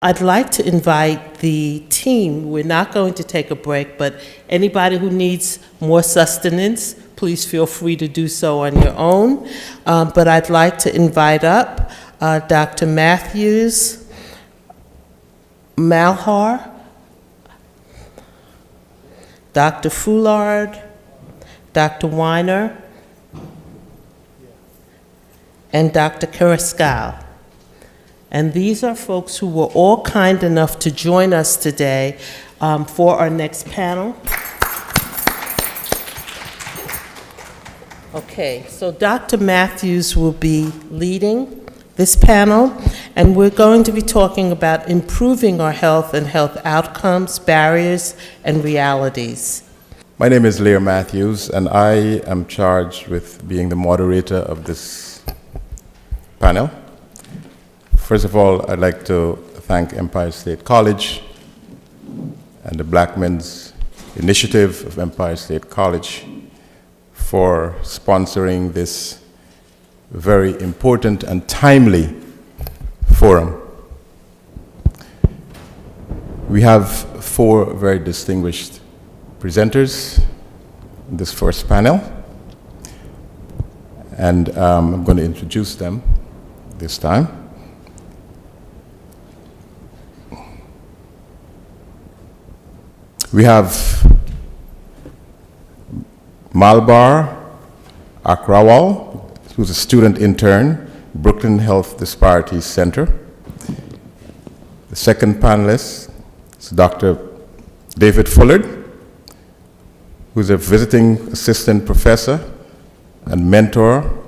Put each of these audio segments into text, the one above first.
I'd like to invite the team. We're not going to take a break, but anybody who needs more sustenance, please feel free to do so on your own. But I'd like to invite up Dr. Matthews, Malhar, Dr. Foulard, Dr. Weiner, and Dr. Carrascal. And these are folks who were all kind enough to join us today for our next panel. Okay, so Dr. Matthews will be leading this panel, and we're going to be talking about improving our health and health outcomes, barriers, and realities. My name is Lear Matthews, and I am charged with being the moderator of this panel. First of all, I'd like to thank Empire State College and the Black Men's Initiative of Empire State College for sponsoring this very important and timely forum. We have 4 very distinguished presenters in this first panel, and I'm going to introduce them this time. We have Malbar Akrawal, who's a student intern, Brooklyn Health Disparities Center. The second panelist is Dr. David Fullard, who's a visiting assistant professor and mentor,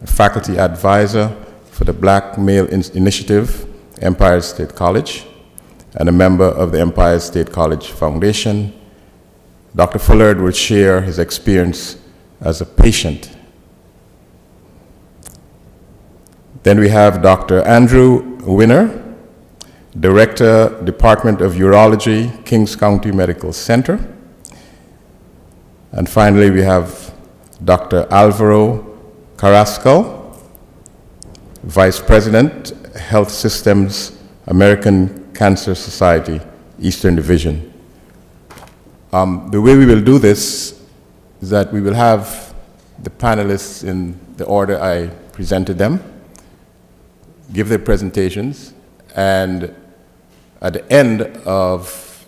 a faculty advisor for the Black Male Initiative, Empire State College, and a member of the Empire State College Foundation. Dr. Fullard will share his experience as a patient. Then we have Dr. Andrew Winner, Director, Department of Urology, Kings County Medical Center. And finally, we have Dr. Alvaro Carrascal, Vice President, Health Systems, American Cancer Society, Eastern Division. The way we will do this is that we will have the panelists in the order I presented them, give their presentations, and at the end of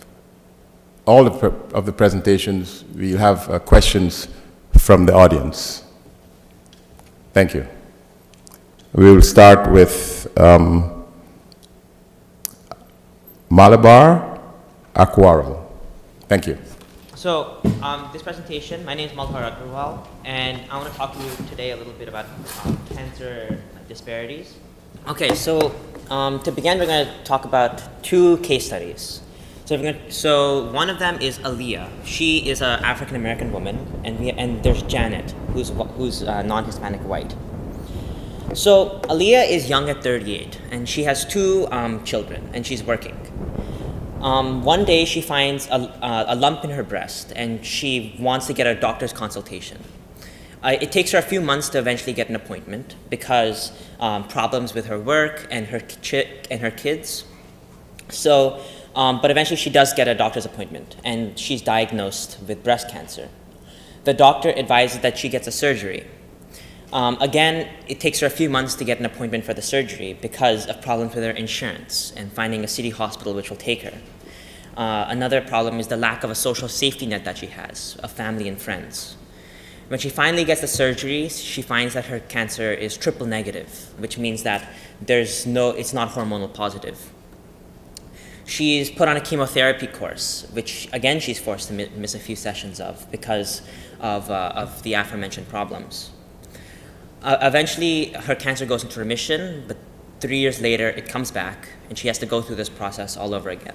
all of the presentations, we'll have questions from the audience. Thank you. We will start with Malabar Akwaral. Thank you. So this presentation, my name is Malhar Agrawal, and I want to talk to you today a little bit about cancer disparities. Okay, so to begin, we're going to talk about 2 case studies. So one of them is Aaliyah. She is an African-American woman, and there's Janet, who's non-Hispanic white. So Aaliyah is young at 38, and she has 2 children, and she's working. One day she finds a lump in her breast, and she wants to get a doctor's consultation. It takes her a few months to eventually get an appointment because problems with her work and her kids. So, but eventually she does get a doctor's appointment, and she's diagnosed with breast cancer. The doctor advises that she gets a surgery. Again, it takes her a few months to get an appointment for the surgery because of problems with her insurance and finding a city hospital which will take her. Another problem is the lack of a social safety net that she has, of family and friends. When she finally gets the surgery, she finds that her cancer is triple negative, which means that it's not hormonal positive. She's put on a chemotherapy course, which again she's forced to miss a few sessions of because of the aforementioned problems. Eventually, her cancer goes into remission, but 3 years later, it comes back, and she has to go through this process all over again.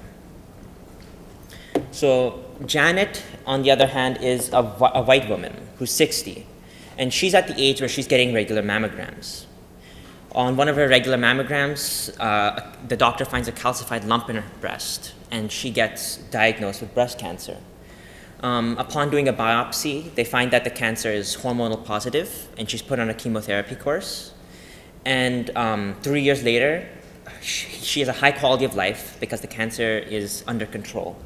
So Janet, on the other hand, is a white woman who's 60, and she's at the age where she's getting regular mammograms. On one of her regular mammograms, the doctor finds a calcified lump in her breast, and she gets diagnosed with breast cancer. Upon doing a biopsy, they find that the cancer is hormonal positive, and she's put on a chemotherapy course. And 3 years later, she has a high quality of life because the cancer is under control.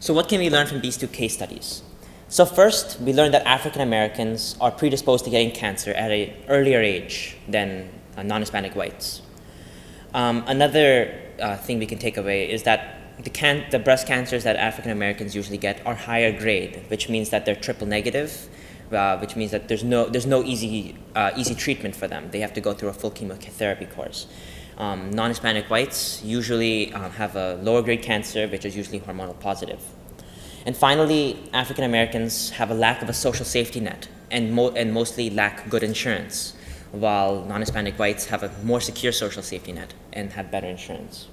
So what can we learn from these two case studies? So first, we learned that African Americans are predisposed to getting cancer at an earlier age than non-Hispanic whites. Another thing we can take away is that the breast cancers that African Americans usually get are higher grade, which means that they're triple negative, which means that there's no easy treatment for them. They have to go through a full chemotherapy course. Non-Hispanic whites usually have a lower grade cancer, which is usually hormonal positive. And finally, African Americans have a lack of a social safety net and mostly lack good insurance, while non-Hispanic whites have a more secure social safety net and have better insurance.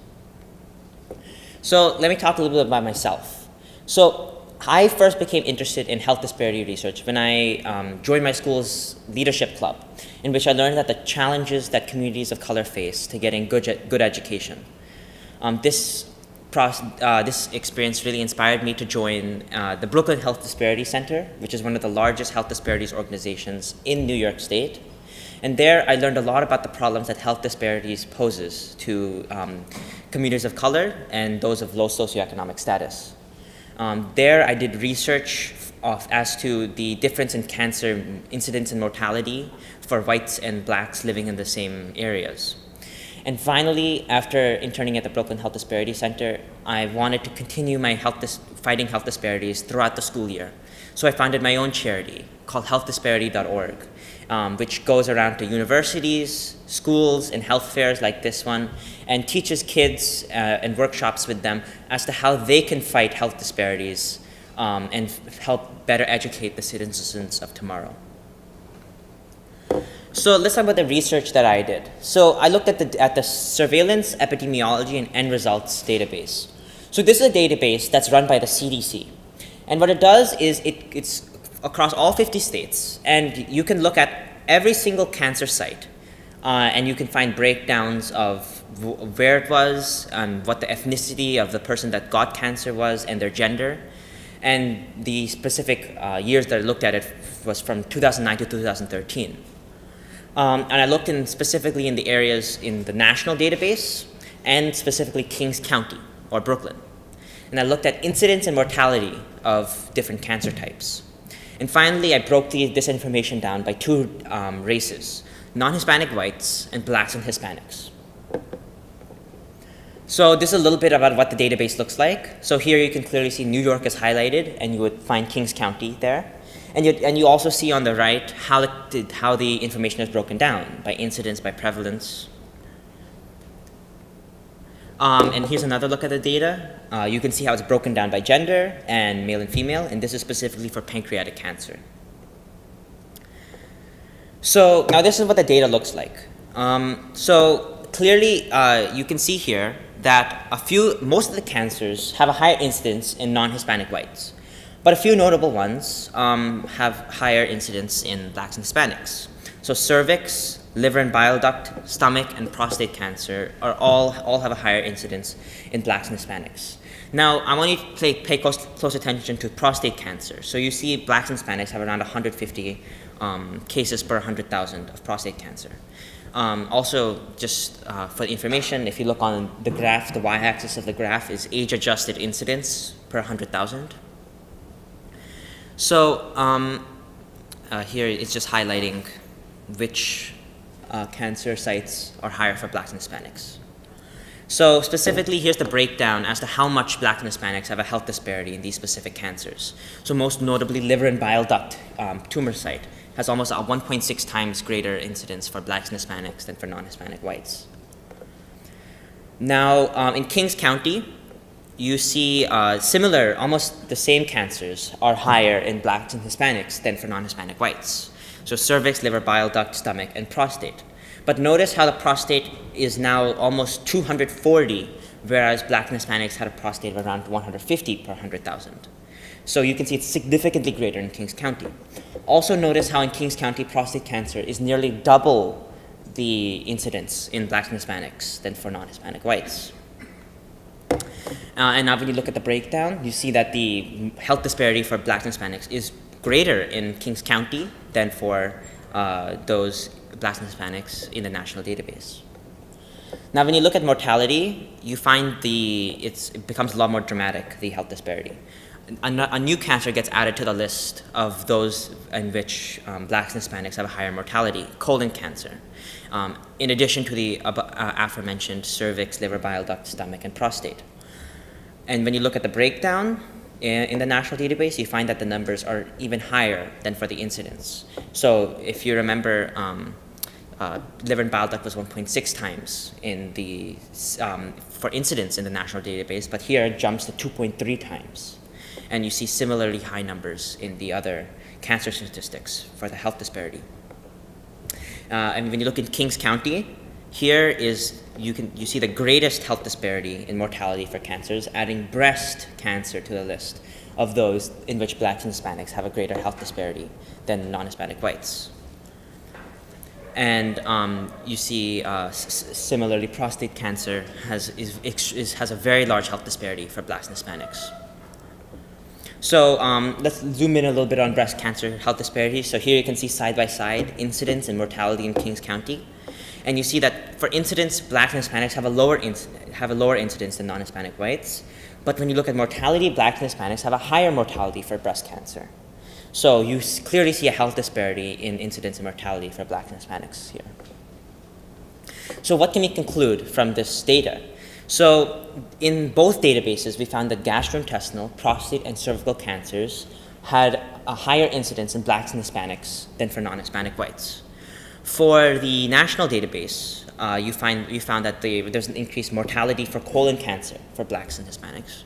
So let me talk a little bit about myself. So I first became interested in health disparity research when I joined my school's leadership club, in which I learned that the challenges that communities of color face to getting good education. This experience really inspired me to join the Brooklyn Health Disparities Center, which is one of the largest health disparities organizations in New York State. And there I learned a lot about the problems that health disparities poses to communities of color and those of low socioeconomic status. There I did research as to the difference in cancer incidence and mortality for whites and blacks living in the same areas. And finally, after interning at the Brooklyn Health Disparities Center, I wanted to continue my fighting health disparities throughout the school year. So I founded my own charity called healthdisparity.org, which goes around to universities, schools, and health fairs like this one, and teaches kids and workshops with them as to how they can fight health disparities and help better educate the citizens of tomorrow. So let's talk about the research that I did. So I looked at the surveillance, epidemiology, and end results database. So this is a database that's run by the CDC. And what it does is it's across all 50 states, and you can look at every single cancer site, and you can find breakdowns of where it was, what the ethnicity of the person that got cancer was, and their gender. And the specific years that I looked at it was from 2009 to 2013. And I looked specifically in the areas in the national database and specifically Kings County or Brooklyn. And I looked at incidence and mortality of different cancer types. And finally, I broke this information down by two races, non-Hispanic whites and blacks and Hispanics. So this is a little bit about what the database looks like. So here you can clearly see New York is highlighted, and you would find Kings County there. And you also see on the right how the information is broken down by incidence, by prevalence. And here's another look at the data. You can see how it's broken down by gender and male and female, and this is specifically for pancreatic cancer. So now this is what the data looks like. So clearly you can see here that most of the cancers have a higher incidence in non-Hispanic whites. But a few notable ones have higher incidence in blacks and Hispanics. So cervix, liver and bile duct, stomach, and prostate cancer all have a higher incidence in blacks and Hispanics. Now, I want you to pay close attention to prostate cancer. So you see blacks and Hispanics have around 150 cases per 100,000 of prostate cancer. Also, just for information, if you look on the graph, the y-axis of the graph is age-adjusted incidence per 100,000. So here it's just highlighting which cancer sites are higher for blacks and Hispanics. So specifically, here's the breakdown as to how much blacks and Hispanics have a health disparity in these specific cancers. So most notably, liver and bile duct tumor site has almost a 1.6 times greater incidence for blacks and Hispanics than for non-Hispanic whites. Now, in Kings County, you see similar, almost the same cancers are higher in blacks and Hispanics than for non-Hispanic whites. So cervix, liver, bile duct, stomach, and prostate. But notice how the prostate is now almost 240, whereas blacks and Hispanics had a prostate of around 150 per 100,000. So you can see it's significantly greater in Kings County. Also notice how in Kings County, prostate cancer is nearly double the incidence in blacks and Hispanics than for non-Hispanic whites. And now when you look at the breakdown, you see that the health disparity for blacks and Hispanics is greater in Kings County than for those blacks and Hispanics in the national database. Now, when you look at mortality, you find it becomes a lot more dramatic, the health disparity. A new cancer gets added to the list of those in which blacks and Hispanics have a higher mortality, colon cancer, in addition to the aforementioned cervix, liver, bile duct, stomach, and prostate. And when you look at the breakdown in the national database, you find that the numbers are even higher than for the incidence. So if you remember, liver and bile duct was 1.6 times for incidence in the national database, but here it jumps to 2.3 times. And you see similarly high numbers in the other cancer statistics for the health disparity. And when you look in Kings County, here you see the greatest health disparity in mortality for cancers, adding breast cancer to the list of those in which blacks and Hispanics have a greater health disparity than non-Hispanic whites. And you see similarly prostate cancer has a very large health disparity for blacks and Hispanics. So let's zoom in a little bit on breast cancer health disparities. So here you can see side by side incidence and mortality in Kings County. And you see that for incidence, blacks and Hispanics have a lower incidence than non-Hispanic whites. But when you look at mortality, blacks and Hispanics have a higher mortality for breast cancer. So you clearly see a health disparity in incidence and mortality for blacks and Hispanics here. So what can we conclude from this data? So in both databases, we found that gastrointestinal, prostate, and cervical cancers had a higher incidence in blacks and Hispanics than for non-Hispanic whites. For the national database, you found that there's an increased mortality for colon cancer for blacks and Hispanics.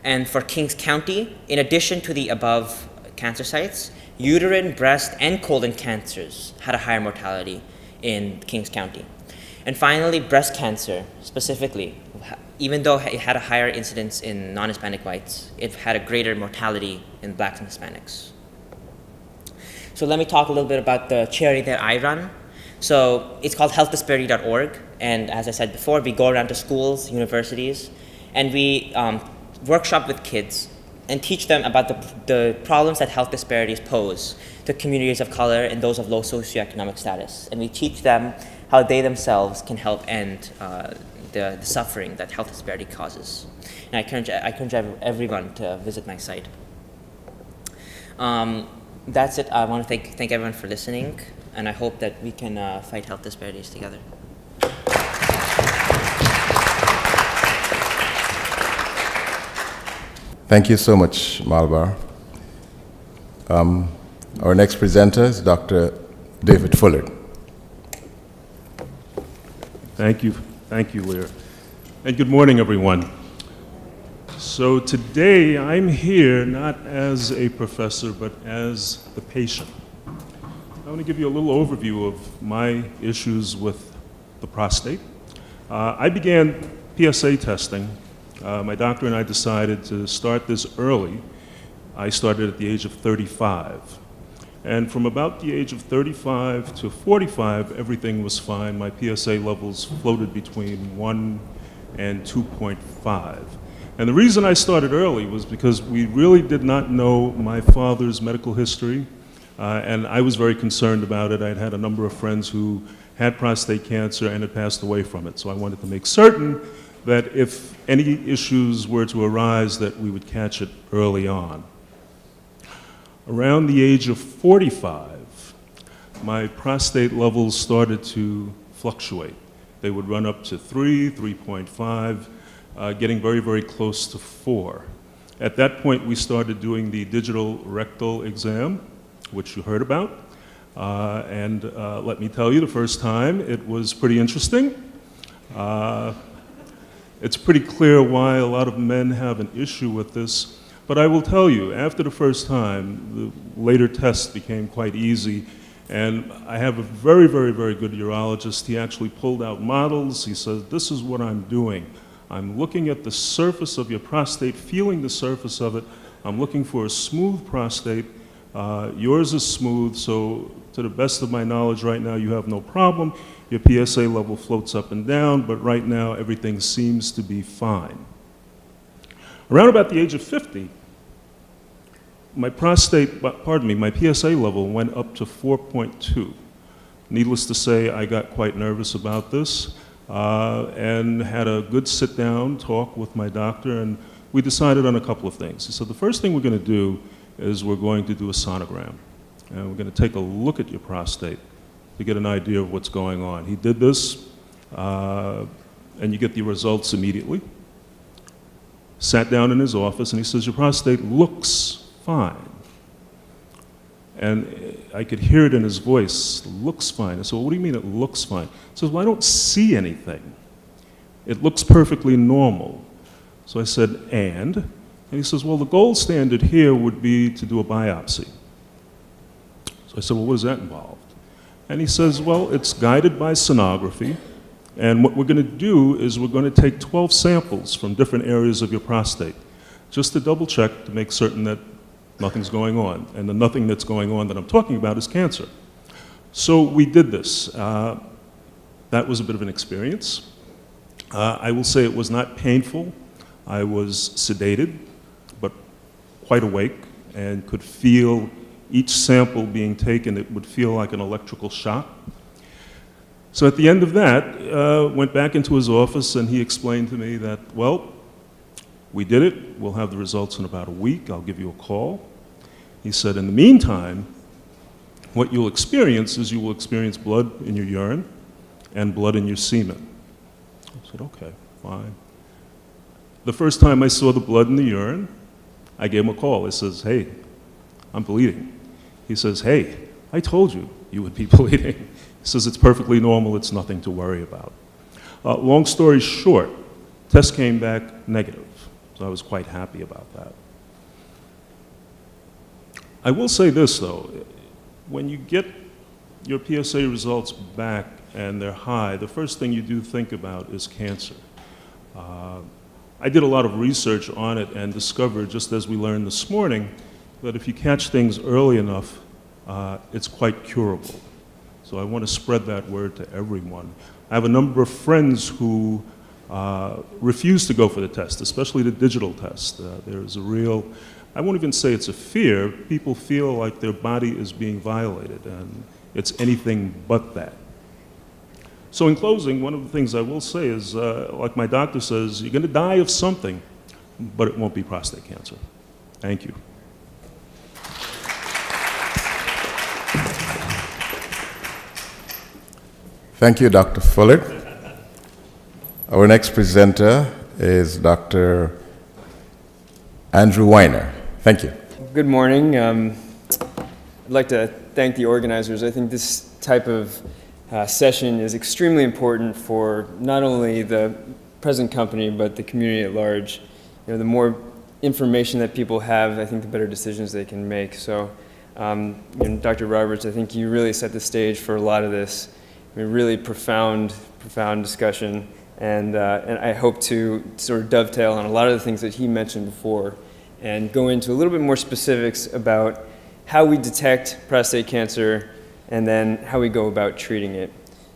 And for Kings County, in addition to the above cancer sites, uterine, breast, and colon cancers had a higher mortality in Kings County. And finally, breast cancer specifically, even though it had a higher incidence in non-Hispanic whites, it had a greater mortality in blacks and Hispanics. So let me talk a little bit about the charity that I run. So it's called healthdisparity.org, and as I said before, we go around to schools, universities, and we workshop with kids and teach them about the problems that health disparities pose to communities of color and those of low socioeconomic status. And we teach them how they themselves can help end the suffering that health disparity causes. And I encourage everyone to visit my site. That's it. I want to thank everyone for listening, and I hope that we can fight health disparities together. Thank you so much, Malbar. Our next presenter is Dr. David Fuller. Thank you, Lear. And good morning, everyone. So today I'm here not as a professor, but as the patient. I want to give you a little overview of my issues with the prostate. I began PSA testing. My doctor and I decided to start this early. I started at the age of 35. And from about the age of 35 to 45, everything was fine. My PSA levels floated between 1 and 2.5. And the reason I started early was because we really did not know my father's medical history, and I was very concerned about it. I'd had a number of friends who had prostate cancer and had passed away from it, so I wanted to make certain that if any issues were to arise, that we would catch it early on. Around the age of 45, my prostate levels started to fluctuate. They would run up to 3, 3.5, getting very, very close to 4. At that point, we started doing the digital rectal exam, which you heard about. And let me tell you, the first time, it was pretty interesting. It's pretty clear why a lot of men have an issue with this. But I will tell you, after the first time, the later tests became quite easy. And I have a very, very, very good urologist. He actually pulled out models. He said, this is what I'm doing. I'm looking at the surface of your prostate, feeling the surface of it. I'm looking for a smooth prostate. Yours is smooth, so to the best of my knowledge right now, you have no problem. Your PSA level floats up and down, but right now, everything seems to be fine. Around about the age of 50, my PSA level went up to 4.2. Needless to say, I got quite nervous about this. and had a good sit-down talk with my doctor, and we decided on a couple of things. He said, the first thing we're going to do is we're going to do a sonogram, and we're going to take a look at your prostate to get an idea of what's going on. He did this, and you get the results immediately. Sat down in his office, and he says, your prostate looks fine. And I could hear it in his voice, looks fine. I said, well, what do you mean it looks fine? He says, well, I don't see anything. It looks perfectly normal. So I said, and he says, well, the gold standard here would be to do a biopsy. So I said, well, what does that involve? And he says, well, it's guided by sonography, and what we're going to do is we're going to take 12 samples from different areas of your prostate, just to double check to make certain that nothing's going on. And the nothing that's going on that I'm talking about is cancer. So we did this. That was a bit of an experience. I will say it was not painful. I was sedated, but quite awake, and could feel each sample being taken. It would feel like an electrical shock. So at the end of that, went back into his office, and he explained to me that, well, we did it. We'll have the results in about a week. I'll give you a call. He said, in the meantime, what you'll experience is you will experience blood in your urine and blood in your semen. I said, okay, fine. The first time I saw the blood in the urine, I gave him a call. I says, hey, I'm bleeding. He says, hey, I told you you would be bleeding. He says, it's perfectly normal. It's nothing to worry about. Long story short, test came back negative. So I was quite happy about that. I will say this, though. When you get your PSA results back and they're high, the first thing you do think about is cancer. I did a lot of research on it and discovered, just as we learned this morning, that if you catch things early enough, it's quite curable. So I want to spread that word to everyone. I have a number of friends who refuse to go for the test, especially the digital test. There's a real, I won't even say it's a fear, people feel like their body is being violated, and it's anything but that. So in closing, one of the things I will say is, like my doctor says, you're going to die of something, but it won't be prostate cancer. Thank you. Thank you, Dr. Fuller. Our next presenter is Dr. Andrew Weiner. Thank you. Good morning. I'd like to thank the organizers. I think this type of session is extremely important for not only the present company, but the community at large. You know, the more information that people have, I think the better decisions they can make. So, Dr. Roberts, I think you really set the stage for a lot of this. I mean, really profound discussion, and I hope to sort of dovetail on a lot of the things that he mentioned before, and go into a little bit more specifics about how we detect prostate cancer, and then how we go about treating it.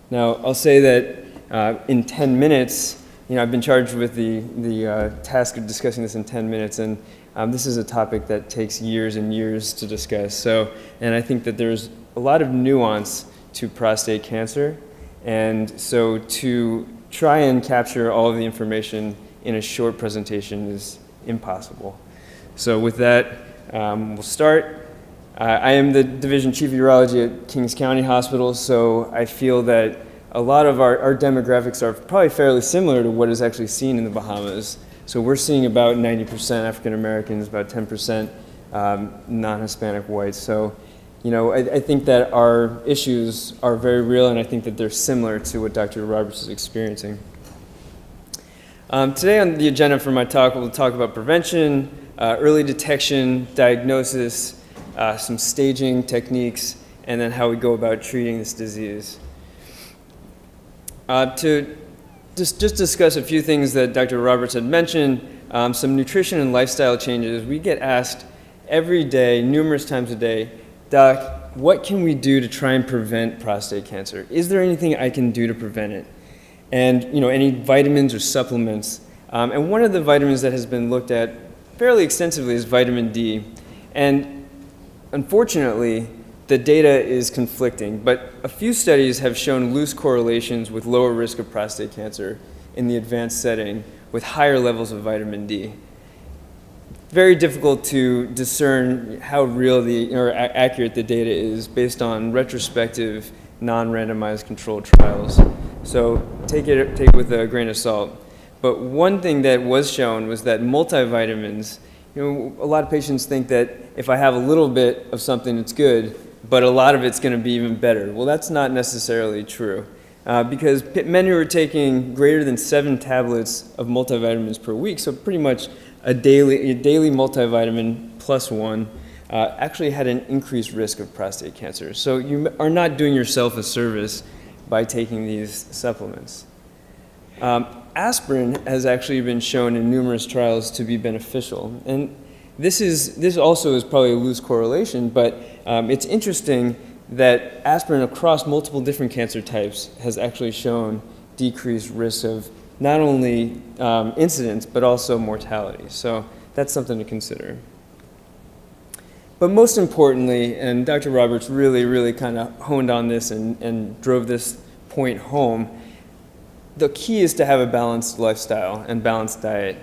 Now, I'll say that in 10 minutes, I've been charged with the task of discussing this in 10 minutes, and this is a topic that takes years and years to discuss. So, and I think that there's a lot of nuance to prostate cancer, and so to try and capture all of the information in a short presentation is impossible. So with that, we'll start. I am the Division Chief of Urology at Kings County Hospital, so I feel that a lot of our demographics are probably fairly similar to what is actually seen in the Bahamas. So we're seeing about 90% African Americans, about 10% non-Hispanic whites. So, I think that our issues are very real, and I think that they're similar to what Dr. Roberts is experiencing. Today on the agenda for my talk, we'll talk about prevention, early detection, diagnosis, some staging techniques, and then how we go about treating this disease. To just discuss a few things that Dr. Roberts had mentioned, some nutrition and lifestyle changes. We get asked every day, numerous times a day, Doc, what can we do to try and prevent prostate cancer? Is there anything I can do to prevent it? And any vitamins or supplements. And one of the vitamins that has been looked at fairly extensively is vitamin D. And unfortunately, the data is conflicting, but a few studies have shown loose correlations with lower risk of prostate cancer in the advanced setting with higher levels of vitamin D. Very difficult to discern how real or accurate the data is based on retrospective, non-randomized controlled trials. So take it with a grain of salt. But one thing that was shown was that multivitamins, a lot of patients think that if I have a little bit of something, it's good, but a lot of it's going to be even better. Well, that's not necessarily true. Because men who are taking greater than 7 tablets of multivitamins per week, so pretty much a daily multivitamin plus 1, actually had an increased risk of prostate cancer. So you are not doing yourself a service by taking these supplements. Aspirin has actually been shown in numerous trials to be beneficial. And this also is probably a loose correlation, but it's interesting that aspirin across multiple different cancer types has actually shown decreased risk of not only incidence, but also mortality. So that's something to consider. But most importantly, and Dr. Roberts really kind of honed on this and drove this point home, the key is to have a balanced lifestyle and balanced diet.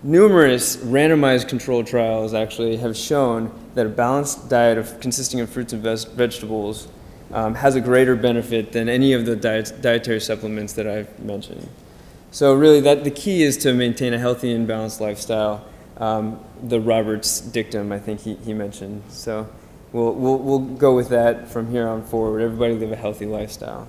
Numerous randomized controlled trials actually have shown that a balanced diet consisting of fruits and vegetables has a greater benefit than any of the dietary supplements that I've mentioned. So really the key is to maintain a healthy and balanced lifestyle. The Roberts dictum, I think he mentioned. So we'll go with that from here on forward. Everybody live a healthy lifestyle.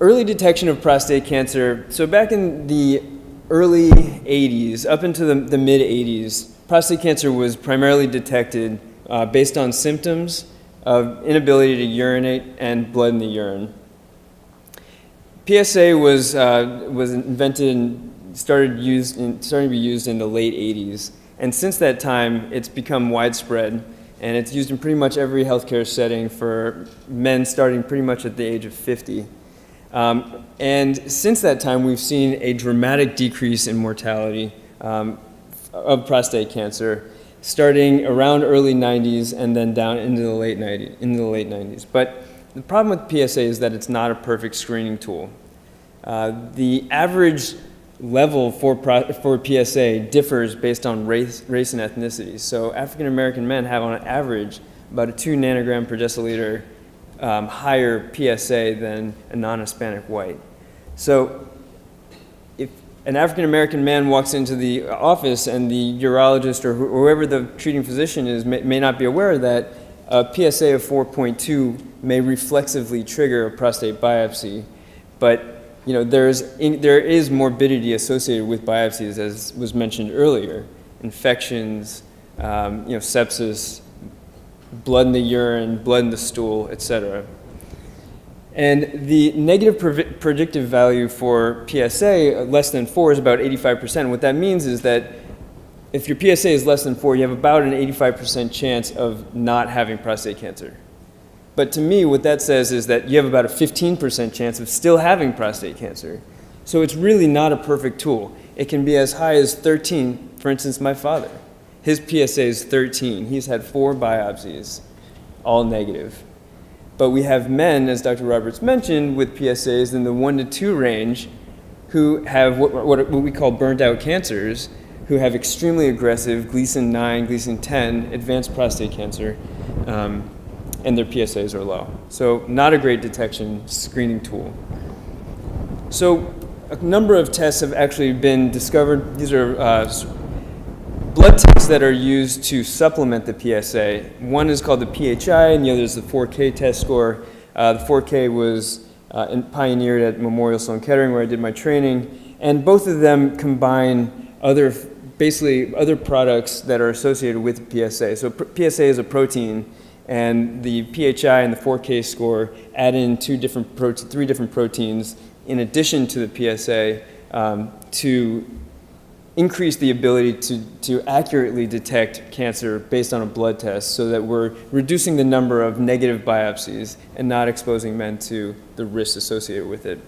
Early detection of prostate cancer. So back in the early 80s, up into the mid 80s, prostate cancer was primarily detected based on symptoms of inability to urinate and blood in the urine. PSA was invented and started to be used in the late 80s. And since that time, it's become widespread, and it's used in pretty much every healthcare setting for men starting pretty much at the age of 50. And since that time, we've seen a dramatic decrease in mortality of prostate cancer, starting around early 90s and then down into the late 90s. But the problem with PSA is that it's not a perfect screening tool. The average level for PSA differs based on race and ethnicity. So African American men have on average about a 2 nanogram per deciliter higher PSA than a non-Hispanic white. So if an African American man walks into the office and the urologist or whoever the treating physician is may not be aware that a PSA of 4.2 may reflexively trigger a prostate biopsy, but there is morbidity associated with biopsies, as was mentioned earlier: infections, sepsis, blood in the urine, blood in the stool, etc. And the negative predictive value for PSA less than 4 is about 85%. What that means is that if your PSA is less than 4, you have about an 85% chance of not having prostate cancer. But to me, what that says is that you have about a 15% chance of still having prostate cancer. So it's really not a perfect tool. It can be as high as 13. For instance, my father, his PSA is 13. He's had 4 biopsies, all negative. But we have men, as Dr. Roberts mentioned, with PSAs in the 1 to 2 range who have what we call burnt out cancers, who have extremely aggressive Gleason 9, Gleason 10 advanced prostate cancer, and their PSAs are low. So not a great detection screening tool. So a number of tests have actually been discovered. These are blood tests that are used to supplement the PSA. One is called the PHI, and the other is the 4K test score. The 4K was pioneered at Memorial Sloan Kettering, where I did my training, and both of them combine other products that are associated with PSA. So PSA is a protein, and the PHI and the 4K score add in 3 different proteins in addition to the PSA to increase the ability to accurately detect cancer based on a blood test, so that we're reducing the number of negative biopsies and not exposing men to the risks associated with it.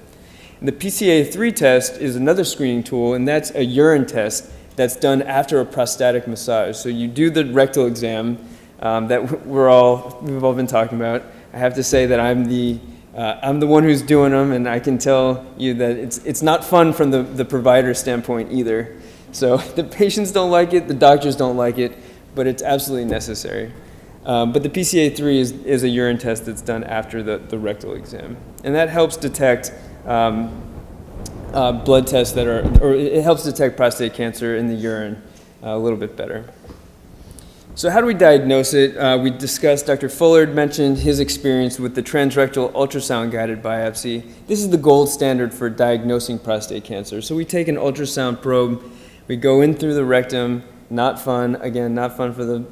And the PCA3 test is another screening tool, and that's a urine test that's done after a prostatic massage. So you do the rectal exam, that we've all been talking about. I have to say that I'm the one who's doing them, and I can tell you that it's not fun from the provider standpoint either. So the patients don't like it, the doctors don't like it, but it's absolutely necessary. But the PCA3 is a urine test that's done after the rectal exam, and that helps detect blood tests it helps detect prostate cancer in the urine a little bit better. So how do we diagnose it? We discussed, Dr. Fullard mentioned his experience with the transrectal ultrasound-guided biopsy. This is the gold standard for diagnosing prostate cancer. So we take an ultrasound probe, we go in through the rectum, not fun, again, not fun for the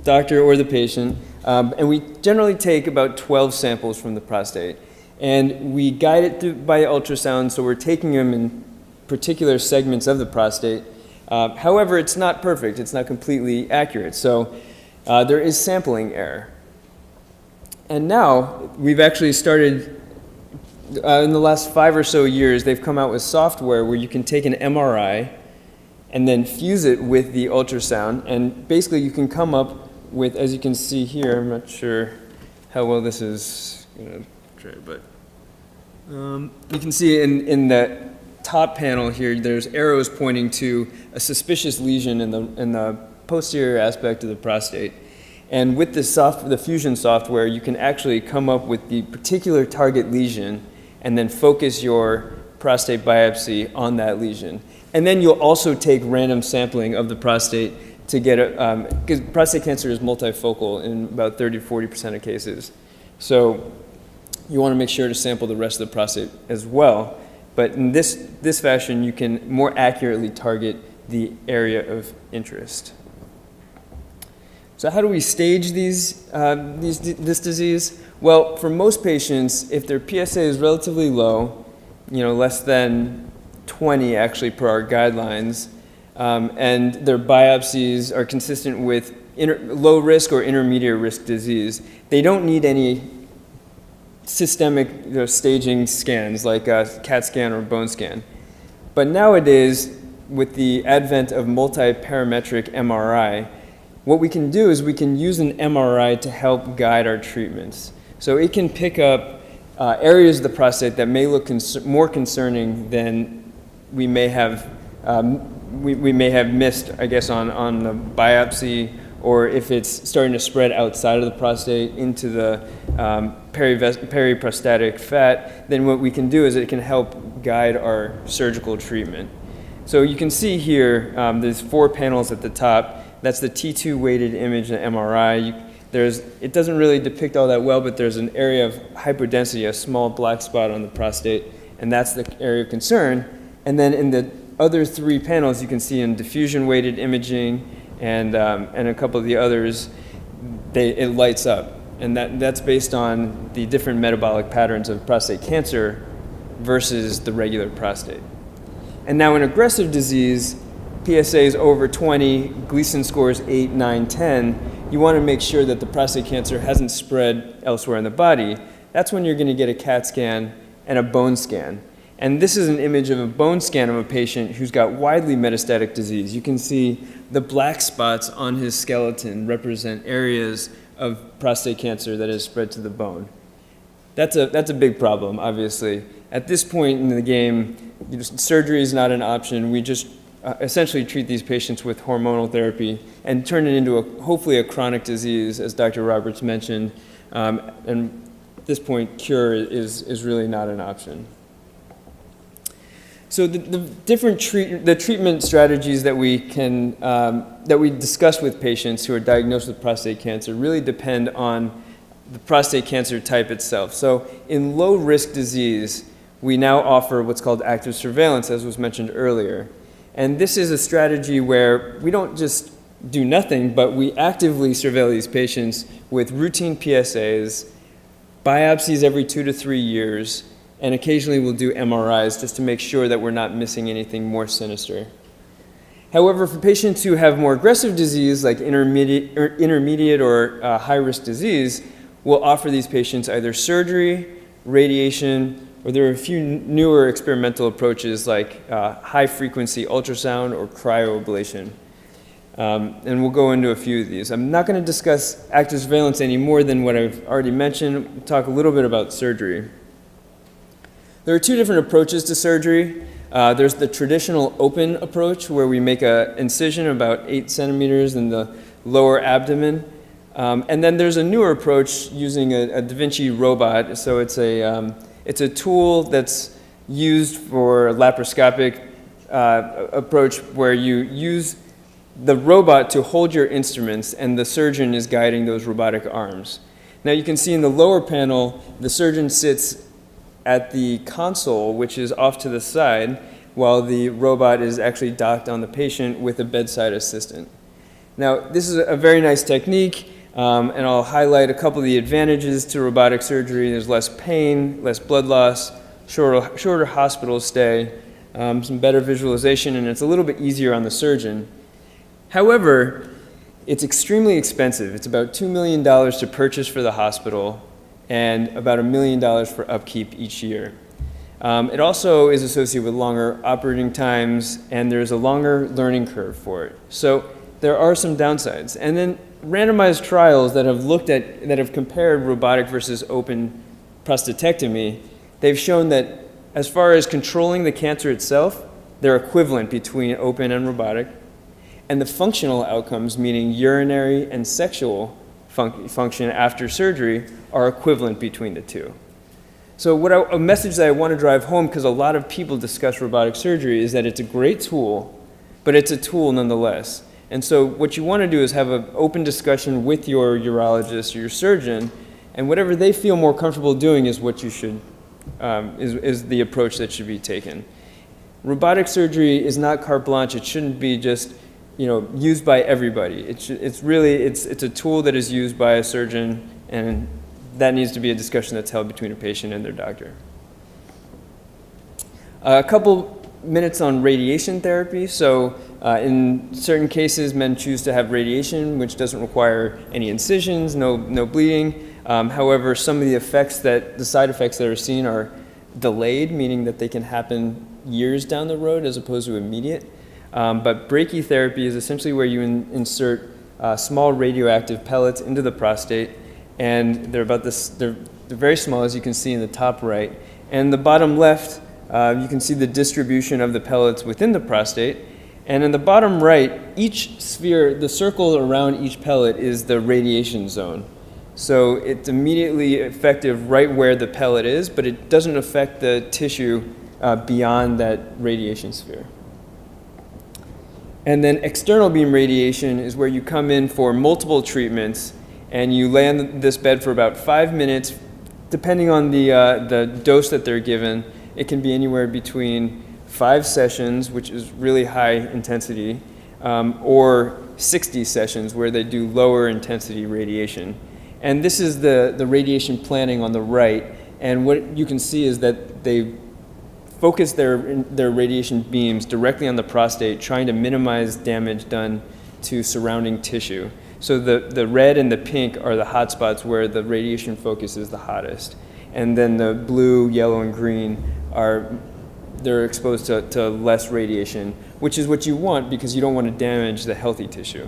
doctor or the patient, and we generally take about 12 samples from the prostate. And we guide it through by ultrasound, so we're taking them in particular segments of the prostate. However, it's not perfect. It's not completely accurate. So there is sampling error. And now we've actually started, in the last 5 or so years, they've come out with software where you can take an MRI and then fuse it with the ultrasound. And basically you can come up with, as you can see here, I'm not sure how well this is going to try, but you can see in the top panel here, there's arrows pointing to a suspicious lesion in the posterior aspect of the prostate. And with the fusion software, you can actually come up with the particular target lesion and then focus your prostate biopsy on that lesion. And then you'll also take random sampling of the prostate to get because prostate cancer is multifocal in about 30 to 40% of cases. So you want to make sure to sample the rest of the prostate as well. But in this fashion, you can more accurately target the area of interest. So how do we stage this disease? Well, for most patients, if their PSA is relatively low, less than 20 actually per our guidelines, and their biopsies are consistent with low risk or intermediate risk disease, they don't need any systemic staging scans like a CAT scan or bone scan. But nowadays, with the advent of multi-parametric MRI, what we can do is we can use an MRI to help guide our treatments. So it can pick up areas of the prostate that may look more concerning than we may have missed, I guess, on the biopsy, or if it's starting to spread outside of the prostate into the periprostatic fat, then what we can do is it can help guide our surgical treatment. So you can see here, there's 4 panels at the top. That's the T2 weighted image and MRI. It doesn't really depict all that well, but there's an area of hypodensity, a small black spot on the prostate, and that's the area of concern. And then in the other 3 panels, you can see in diffusion weighted imaging and a couple of the others, it lights up. And that's based on the different metabolic patterns of prostate cancer versus the regular prostate. And now in aggressive disease, PSA is over 20, Gleason score is 8, 9, 10, you want to make sure that the prostate cancer hasn't spread elsewhere in the body. That's when you're going to get a CAT scan and a bone scan. And this is an image of a bone scan of a patient who's got widely metastatic disease. You can see the black spots on his skeleton represent areas of prostate cancer that has spread to the bone. That's a big problem, obviously. At this point in the game, surgery is not an option. We just essentially treat these patients with hormonal therapy and turn it into hopefully a chronic disease, as Dr. Roberts mentioned. And at this point, cure is really not an option. So the treatment strategies that we discuss with patients who are diagnosed with prostate cancer really depend on the prostate cancer type itself. So in low risk disease, we now offer what's called active surveillance, as was mentioned earlier. And this is a strategy where we don't just do nothing, but we actively surveil these patients with routine PSAs, biopsies every 2 to 3 years, and occasionally we'll do MRIs just to make sure that we're not missing anything more sinister. However, for patients who have more aggressive disease, like intermediate or high-risk disease, we'll offer these patients either surgery, radiation, or there are a few newer experimental approaches like high-frequency ultrasound or cryoablation. And we'll go into a few of these. I'm not going to discuss active surveillance any more than what I've already mentioned. We'll talk a little bit about surgery. There are two different approaches to surgery. There's the traditional open approach where we make an incision about 8 centimeters in the lower abdomen. And then there's a newer approach using a Da Vinci robot. So it's a tool that's used for laparoscopic approach where you use the robot to hold your instruments and the surgeon is guiding those robotic arms. Now you can see in the lower panel, the surgeon sits at the console, which is off to the side, while the robot is actually docked on the patient with a bedside assistant. Now this is a very nice technique, and I'll highlight a couple of the advantages to robotic surgery. There's less pain, less blood loss, shorter hospital stay, some better visualization, and it's a little bit easier on the surgeon. However, it's extremely expensive. It's about $2 million to purchase for the hospital and about $1 million for upkeep each year. It also is associated with longer operating times, and there's a longer learning curve for it. So there are some downsides. And then randomized trials that have compared robotic versus open prostatectomy, they've shown that as far as controlling the cancer itself, they're equivalent between open and robotic. And the functional outcomes, meaning urinary and sexual function after surgery, are equivalent between the two. So a message that I want to drive home, because a lot of people discuss robotic surgery, is that it's a great tool, but it's a tool nonetheless. And so what you want to do is have an open discussion with your urologist or your surgeon, and whatever they feel more comfortable doing is what you should, is the approach that should be taken. Robotic surgery is not carte blanche. It shouldn't be just used by everybody. It's a tool that is used by a surgeon, and that needs to be a discussion that's held between a patient and their doctor. A couple minutes on radiation therapy. So in certain cases, men choose to have radiation, which doesn't require any incisions, no bleeding. However, some of the side effects that are seen are delayed, meaning that they can happen years down the road as opposed to immediate. But brachytherapy is essentially where you insert small radioactive pellets into the prostate, and they're very small, as you can see in the top right. And the bottom left, you can see the distribution of the pellets within the prostate. And in the bottom right, each sphere, the circle around each pellet is the radiation zone. So it's immediately effective right where the pellet is, but it doesn't affect the tissue beyond that radiation sphere. And then external beam radiation is where you come in for multiple treatments and you lay on this bed for about 5 minutes. Depending on the dose that they're given, it can be anywhere between 5 sessions, which is really high intensity, or 60 sessions where they do lower intensity radiation. And this is the radiation planning on the right. And what you can see is that they focus their radiation beams directly on the prostate, trying to minimize damage done to surrounding tissue. So the red and the pink are the hot spots where the radiation focus is the hottest. And then the blue, yellow, and green they're exposed to less radiation, which is what you want because you don't want to damage the healthy tissue.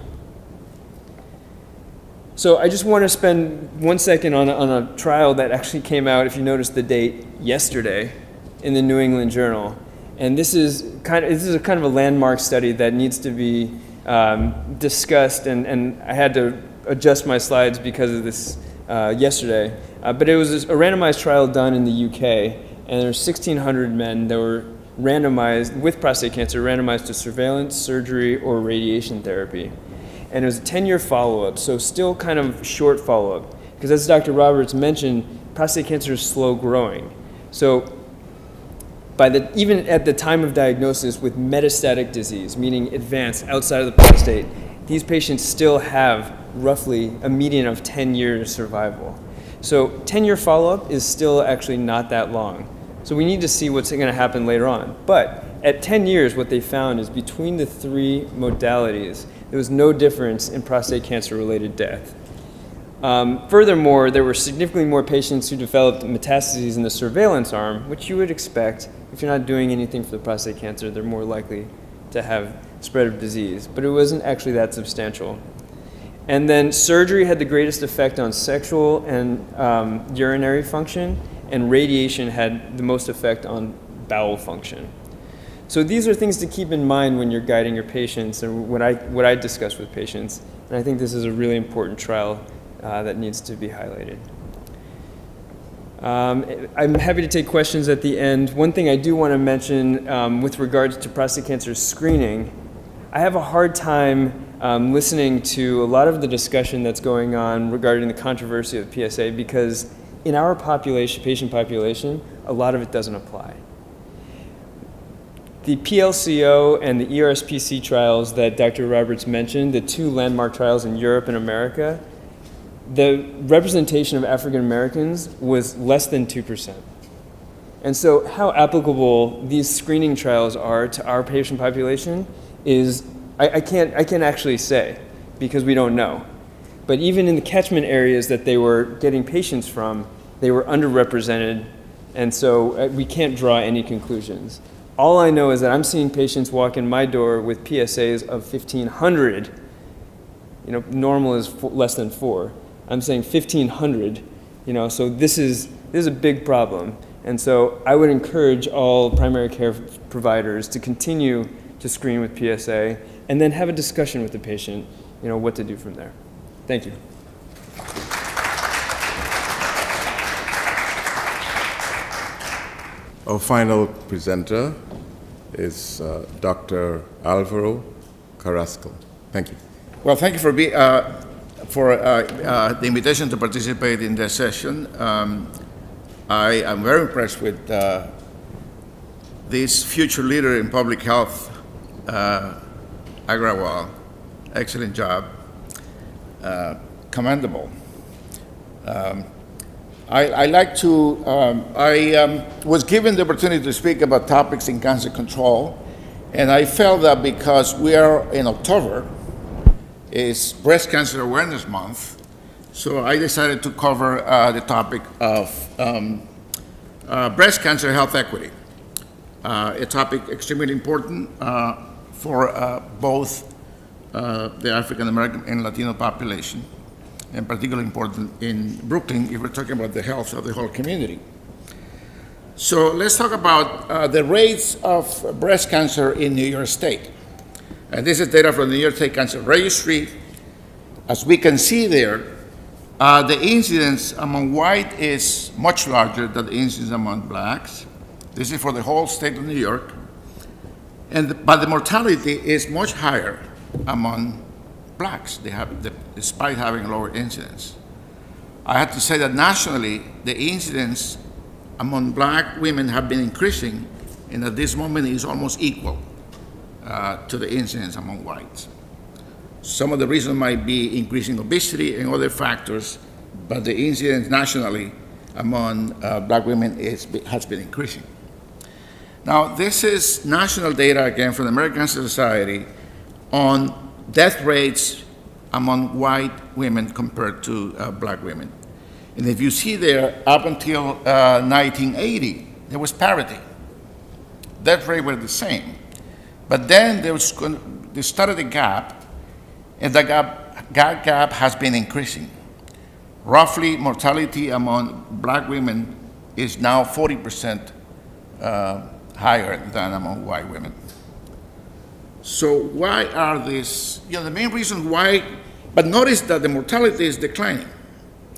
So I just want to spend 1 second on a trial that actually came out, if you notice the date, yesterday, in the New England Journal. And this is kind of a landmark study that needs to be discussed, and I had to adjust my slides because of this yesterday. But it was a randomized trial done in the UK, and there were 1,600 men that were randomized, with prostate cancer, randomized to surveillance, surgery, or radiation therapy. And it was a 10-year follow-up, so still kind of short follow-up. Because as Dr. Roberts mentioned, prostate cancer is slow growing. So even at the time of diagnosis with metastatic disease, meaning advanced outside of the prostate, these patients still have roughly a median of 10 years survival. So 10-year follow-up is still actually not that long. So we need to see what's going to happen later on. But at 10 years, what they found is between the 3 modalities, there was no difference in prostate cancer-related death. Furthermore, there were significantly more patients who developed metastases in the surveillance arm, which you would expect. If you're not doing anything for the prostate cancer, they're more likely to have spread of disease, but it wasn't actually that substantial. And then surgery had the greatest effect on sexual and urinary function, and radiation had the most effect on bowel function. So these are things to keep in mind when you're guiding your patients and what I discuss with patients. And I think this is a really important trial that needs to be highlighted. I'm happy to take questions at the end. One thing I do want to mention with regards to prostate cancer screening, I have a hard time listening to a lot of the discussion that's going on regarding the controversy of PSA, because in our population, patient population, a lot of it doesn't apply. The PLCO and the ERSPC trials that Dr. Roberts mentioned, the two landmark trials in Europe and America, the representation of African Americans was less than 2%. And so how applicable these screening trials are to our patient population is, I can't actually say, because we don't know. But even in the catchment areas that they were getting patients from, they were underrepresented, and so we can't draw any conclusions. All I know is that I'm seeing patients walk in my door with PSAs of 1,500. You know, normal is less than 4. I'm saying 1,500. You know, so this is a big problem. And so I would encourage all primary care providers to continue to screen with PSA, and then have a discussion with the patient, you know, what to do from there. Thank you. Our final presenter is Dr. Alvaro Carrasco. Thank you. Well, thank you for the invitation to participate in this session. I am very impressed with this future leader in public health, Agrawal. Excellent job. Commendable. I was given the opportunity to speak about topics in cancer control, and I felt that because we are in October, is Breast Cancer Awareness Month, so I decided to cover the topic of breast cancer health equity, a topic extremely important for both the African American and Latino population, and particularly important in Brooklyn if we're talking about the health of the whole community. So let's talk about the rates of breast cancer in New York State. And this is data from the New York State Cancer Registry. As we can see there, the incidence among white is much larger than the incidence among blacks. This is for the whole state of New York. But the mortality is much higher among blacks, despite having a lower incidence. I have to say that nationally, the incidence among black women have been increasing, and at this moment is almost equal to the incidence among whites. Some of the reasons might be increasing obesity and other factors, but the incidence nationally among black women has been increasing. Now, this is national data, again, from the American Cancer Society on death rates among white women compared to black women. And if you see there, up until 1980, there was parity. Death rates were the same. But then they started a gap, and that gap has been increasing. Roughly, mortality among black women is now 40% higher than among white women. So why are these, the main reason why, but notice that the mortality is declining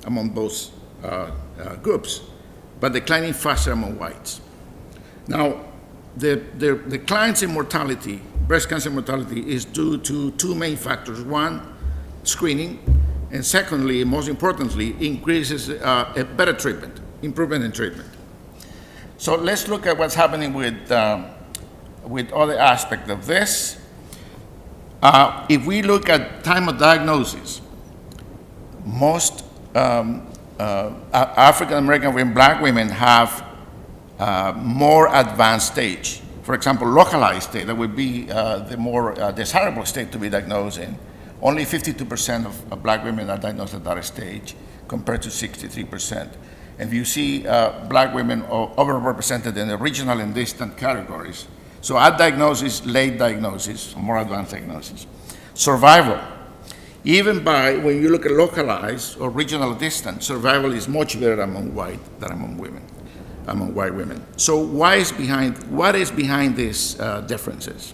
among both groups, but declining faster among whites. Now, the declines in mortality, breast cancer mortality, is due to two main factors. One, screening, and secondly, most importantly, increases a better treatment, improvement in treatment. So let's look at what's happening with other aspects of this. If we look at time of diagnosis, most African American and black women have more advanced stage. For example, localized state, that would be the more desirable state to be diagnosed in. Only 52% of black women are diagnosed at that stage, compared to 63%. And you see black women overrepresented in the regional and distant categories. So at diagnosis, late diagnosis, more advanced diagnosis. Survival. Even by, when you look at localized or regional distance, survival is much better among white than among white women. So what is behind these differences?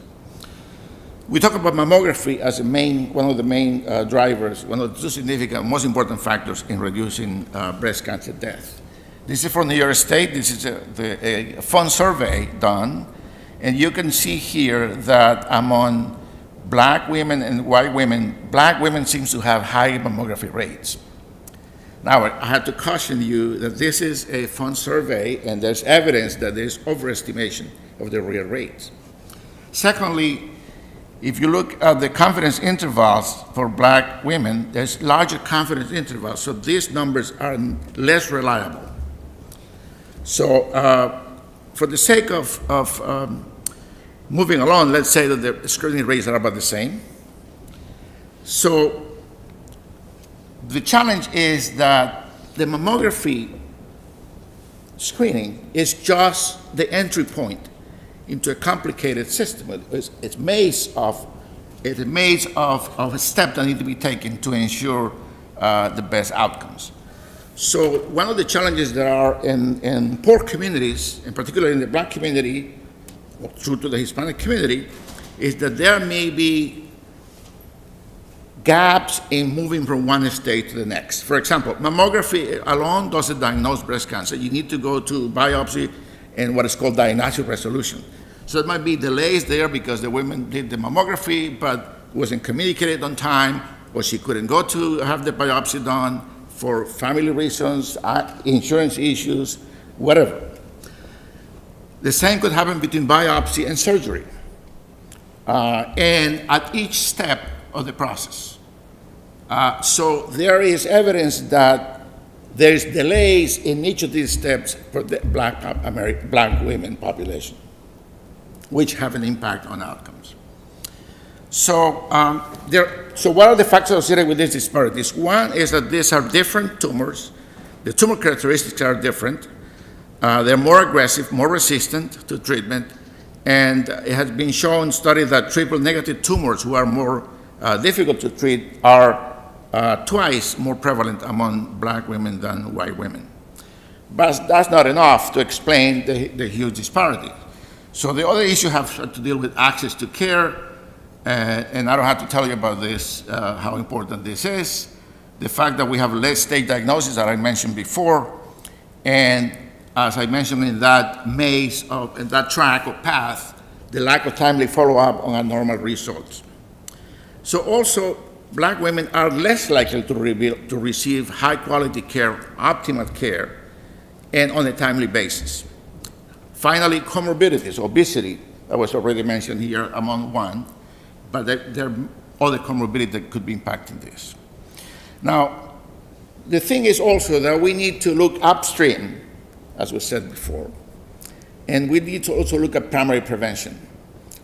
We talk about mammography as one of the main drivers, one of the two significant, most important factors in reducing breast cancer death. This is from New York State. This is a fun survey done, and you can see here that among black women and white women, black women seems to have high mammography rates. Now, I have to caution you that this is a fun survey, and there's evidence that there's overestimation of the real rates. Secondly, if you look at the confidence intervals for black women, there's larger confidence intervals, so these numbers are less reliable. So for the sake of moving along, let's say that the screening rates are about the same. So the challenge is that the mammography screening is just the entry point into a complicated system. It's a maze of steps that need to be taken to ensure the best outcomes. So one of the challenges that are in poor communities, in particular in the black community, or true to the Hispanic community, is that there may be gaps in moving from one state to the next. For example, mammography alone doesn't diagnose breast cancer. You need to go to biopsy and what is called diagnostic resolution. So there might be delays there because the woman did the mammography but wasn't communicated on time, or she couldn't go to have the biopsy done for family reasons, insurance issues, whatever. The same could happen between biopsy and surgery, and at each step of the process. So there is evidence that there is delays in each of these steps for the black women population, which have an impact on outcomes. So, so what are the factors associated with these disparities? One is that these are different tumors. The tumor characteristics are different. They're more aggressive, more resistant to treatment, and it has been shown, studied that triple-negative tumors who are more difficult to treat are twice more prevalent among black women than white women. But that's not enough to explain the huge disparity. So the other issue has to deal with access to care, and I don't have to tell you about this, how important this is. The fact that we have late-stage diagnosis that I mentioned before, and as I mentioned in that maze, in that track or path, the lack of timely follow-up on abnormal results. So also, black women are less likely to receive high-quality care, optimal care, and on a timely basis. Finally, comorbidities, obesity, that was already mentioned here among one, but there are other comorbidities that could be impacting this. Now, the thing is also that we need to look upstream, as was said before, and we need to also look at primary prevention.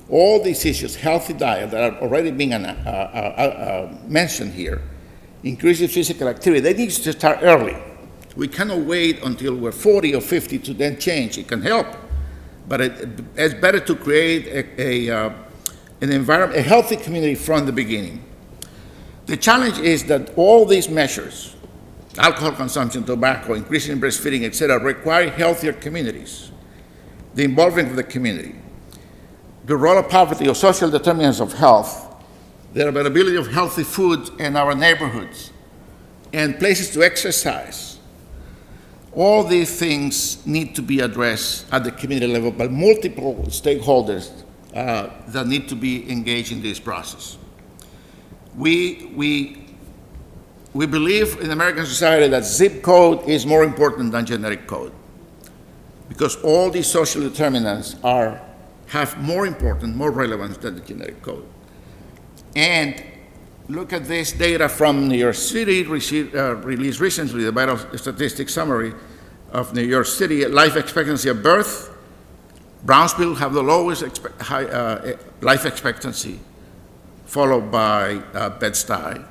All these issues, healthy diet, that are already being mentioned here, increasing physical activity, they need to start early. We cannot wait until we're 40 or 50 to then change. It can help, but it's better to create an environment, a healthy community from the beginning. The challenge is that all these measures, alcohol consumption, tobacco, increasing breastfeeding, etc., require healthier communities, the involvement of the community, the role of poverty or social determinants of health, the availability of healthy food in our neighborhoods, and places to exercise. All these things need to be addressed at the community level by multiple stakeholders that need to be engaged in this process. We believe in American society that zip code is more important than genetic code, because all these social determinants have more importance, more relevance than the genetic code. And look at this data from New York City, released recently, the Vital Statistics Summary of New York City. Life expectancy at birth, Brownsville have the lowest life expectancy, followed by Bed-Stuy,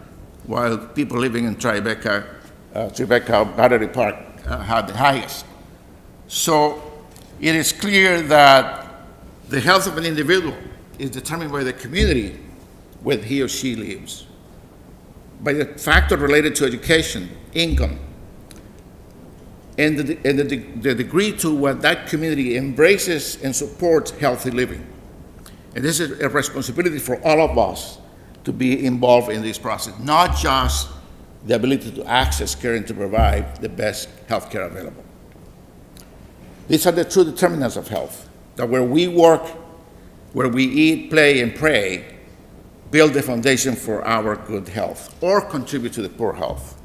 while people living in Tribeca, Battery Park have the highest. So it is clear that The health of an individual is determined by the community where he or she lives, by the factor related to education, income, and the degree to what that community embraces and supports healthy living. And this is a responsibility for all of us to be involved in this process, not just the ability to access care and to provide the best health care available. These are the true determinants of health, that where we work, where we eat, play, and pray, build the foundation for our good health or contribute to the poor health.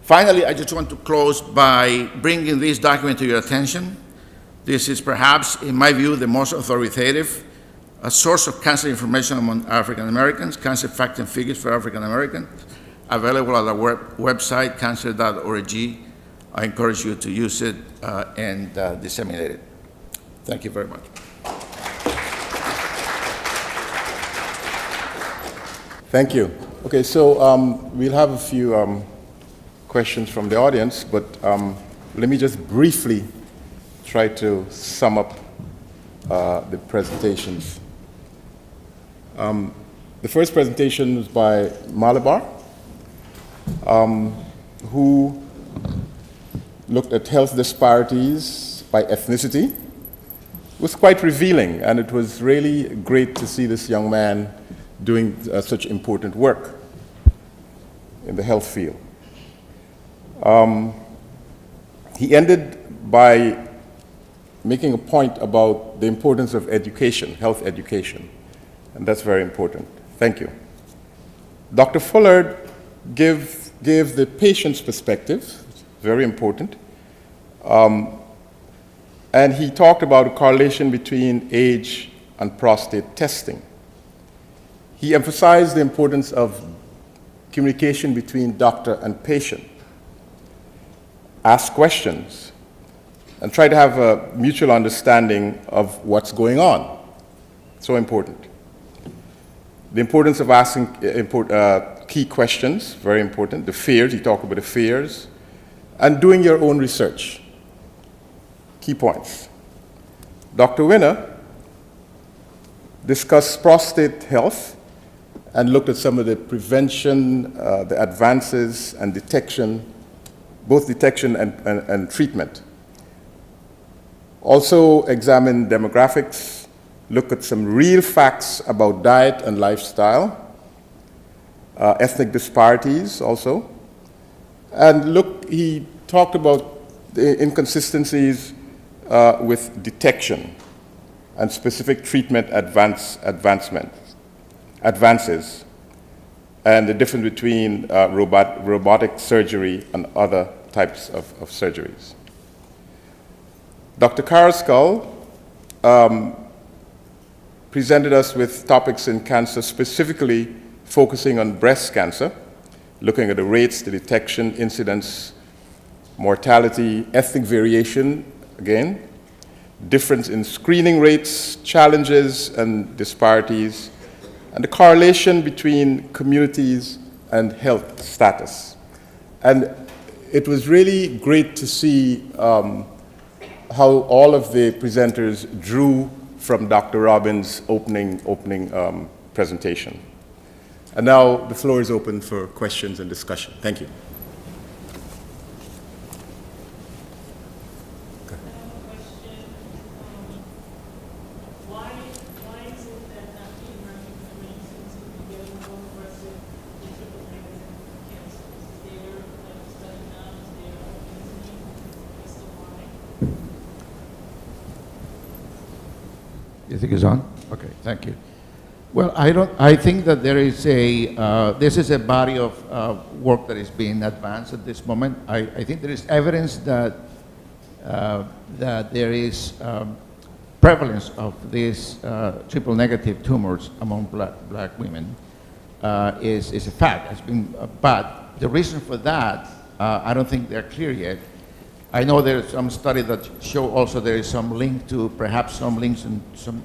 Finally, I just want to close by bringing this document to your attention. This is perhaps, in my view, the most authoritative source of cancer information among African Americans, cancer facts and figures for African Americans, available at our website, cancer.org. I encourage you to use it and disseminate it. Thank you very much. Thank you. Okay, so we'll have a few questions from the audience, but let me just briefly try to sum up the presentations. The first presentation was by Malabar, who looked at health disparities by ethnicity. It was quite revealing, and it was really great to see this young man doing such important work in the health field. He ended by making a point about the importance of education, health education, and that's very important. Thank you. Dr. Fuller gave the patient's perspective, very important, and he talked about a correlation between age and prostate testing. He emphasized the importance of communication between doctor and patient. Ask questions and try to have a mutual understanding of what's going on. So important. The importance of asking key questions, very important. The fears, he talked about the fears, and doing your own research. Key points. Dr. Winner discussed prostate health and looked at some of the prevention, the advances and detection, both detection and treatment. Also examined demographics, looked at some real facts about diet and lifestyle, ethnic disparities also, and he talked about the inconsistencies with detection and specific treatment advances, and the difference between robotic surgery and other types of surgeries. Dr. Carrascal presented us with topics in cancer, specifically focusing on breast cancer, looking at the rates, the detection, incidence, mortality, ethnic variation, again, difference in screening rates, challenges and disparities, and the correlation between communities and health status. And it was really great to see how all of the presenters drew from Dr. Robbins' opening presentation. And now the floor is open for questions and discussion. Thank you. You think it's on? Okay, thank you. Well, I think that there is this is a body of work that is being advanced at this moment. I think there is evidence that there is prevalence of these triple negative tumors among black women is a fact. It's been, but the reason for that, I don't think they're clear yet. I know there's some study that show also there is some link to, perhaps some links in some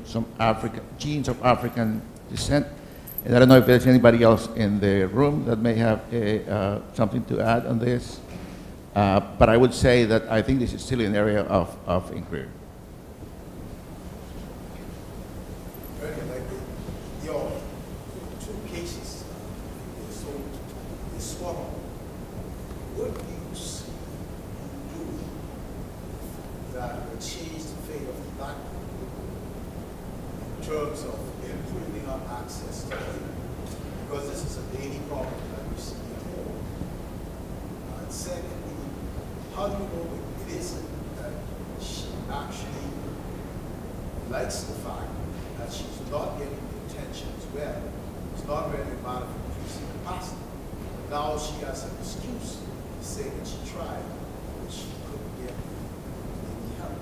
genes of African descent. And I don't know if there's anybody else in the room that may have something to add on this. But I would say that I think this is still an area of inquiry. access to care, because this is a daily problem that we see at home. And secondly, how do you know it isn't that she actually likes the fact that she's not getting the attention as well? It's not really a matter of increasing capacity. But now she has an excuse to say that she tried, but she couldn't get any help.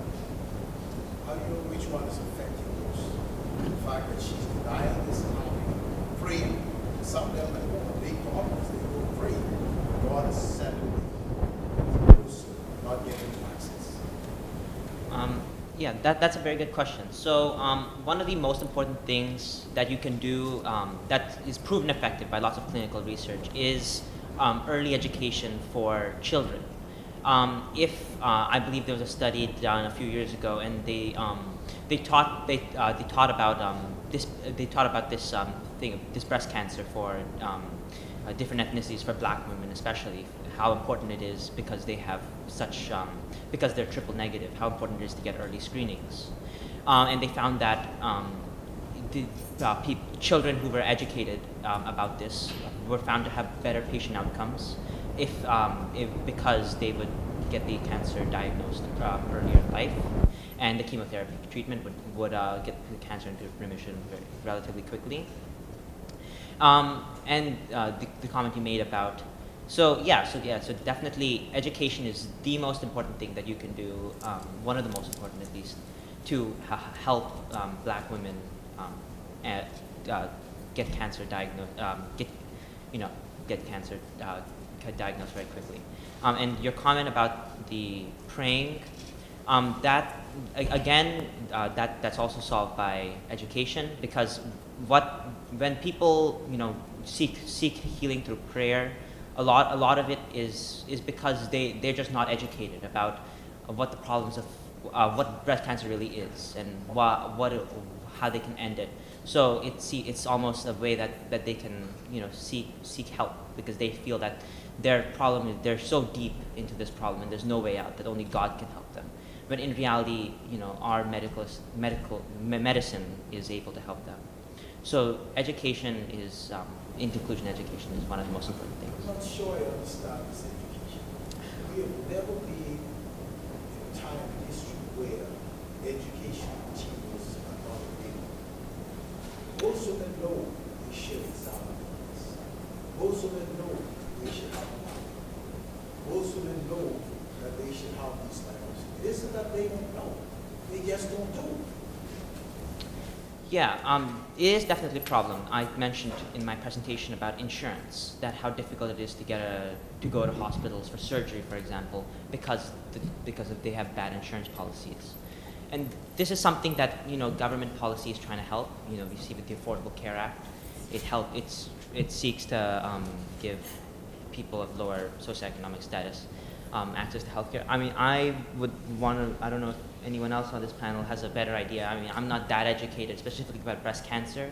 How do you know which one is affecting most? The fact that she's denying this and having praying. Some of them at home, big problems, they go pray. God is sending those not getting access. Yeah, that's a very good question. So one of the most important things that you can do that is proven effective by lots of clinical research is early education for children. I believe there was a study done a few years ago, and they taught about this breast cancer for different ethnicities, for Black women especially, how important it is because they have such because they're triple negative, how important it is to get early screenings, and they found that children who were educated about this were found to have better patient outcomes because they would get the cancer diagnosed earlier in life, and the chemotherapy treatment would get the cancer into remission relatively quickly. And the comment you made about, so definitely education is the most important thing that you can do, one of the most important at least, to help Black women get cancer diagnosed, get cancer diagnosed very quickly. And your comment about the praying, that's also solved by education, because when people seek healing through prayer, a lot of it is because they're just not educated about what the problems of what breast cancer really is and how they can end it. So it's almost a way that they can seek help, because they feel that their problem is they're so deep into this problem and there's no way out, that only God can help them. But in reality, our medicine is able to help them. So education is, in conclusion, education is one of the most important things. I'm not sure I understand this education. We have never been in a time in history where education materials are not available. Most women know they should examine things. Most women know they should have a life. Most women know that they should have these levels. It isn't that they don't know. They just don't do it. Yeah, it is definitely a problem. I mentioned in my presentation about insurance, that how difficult it is to go to hospitals for surgery, for example, because they have bad insurance policies. And this is something that government policy is trying to help. We see with the Affordable Care Act, it seeks to give people of lower socioeconomic status access to healthcare. I mean, I don't know if anyone else on this panel has a better idea. I mean, I'm not that educated specifically about breast cancer,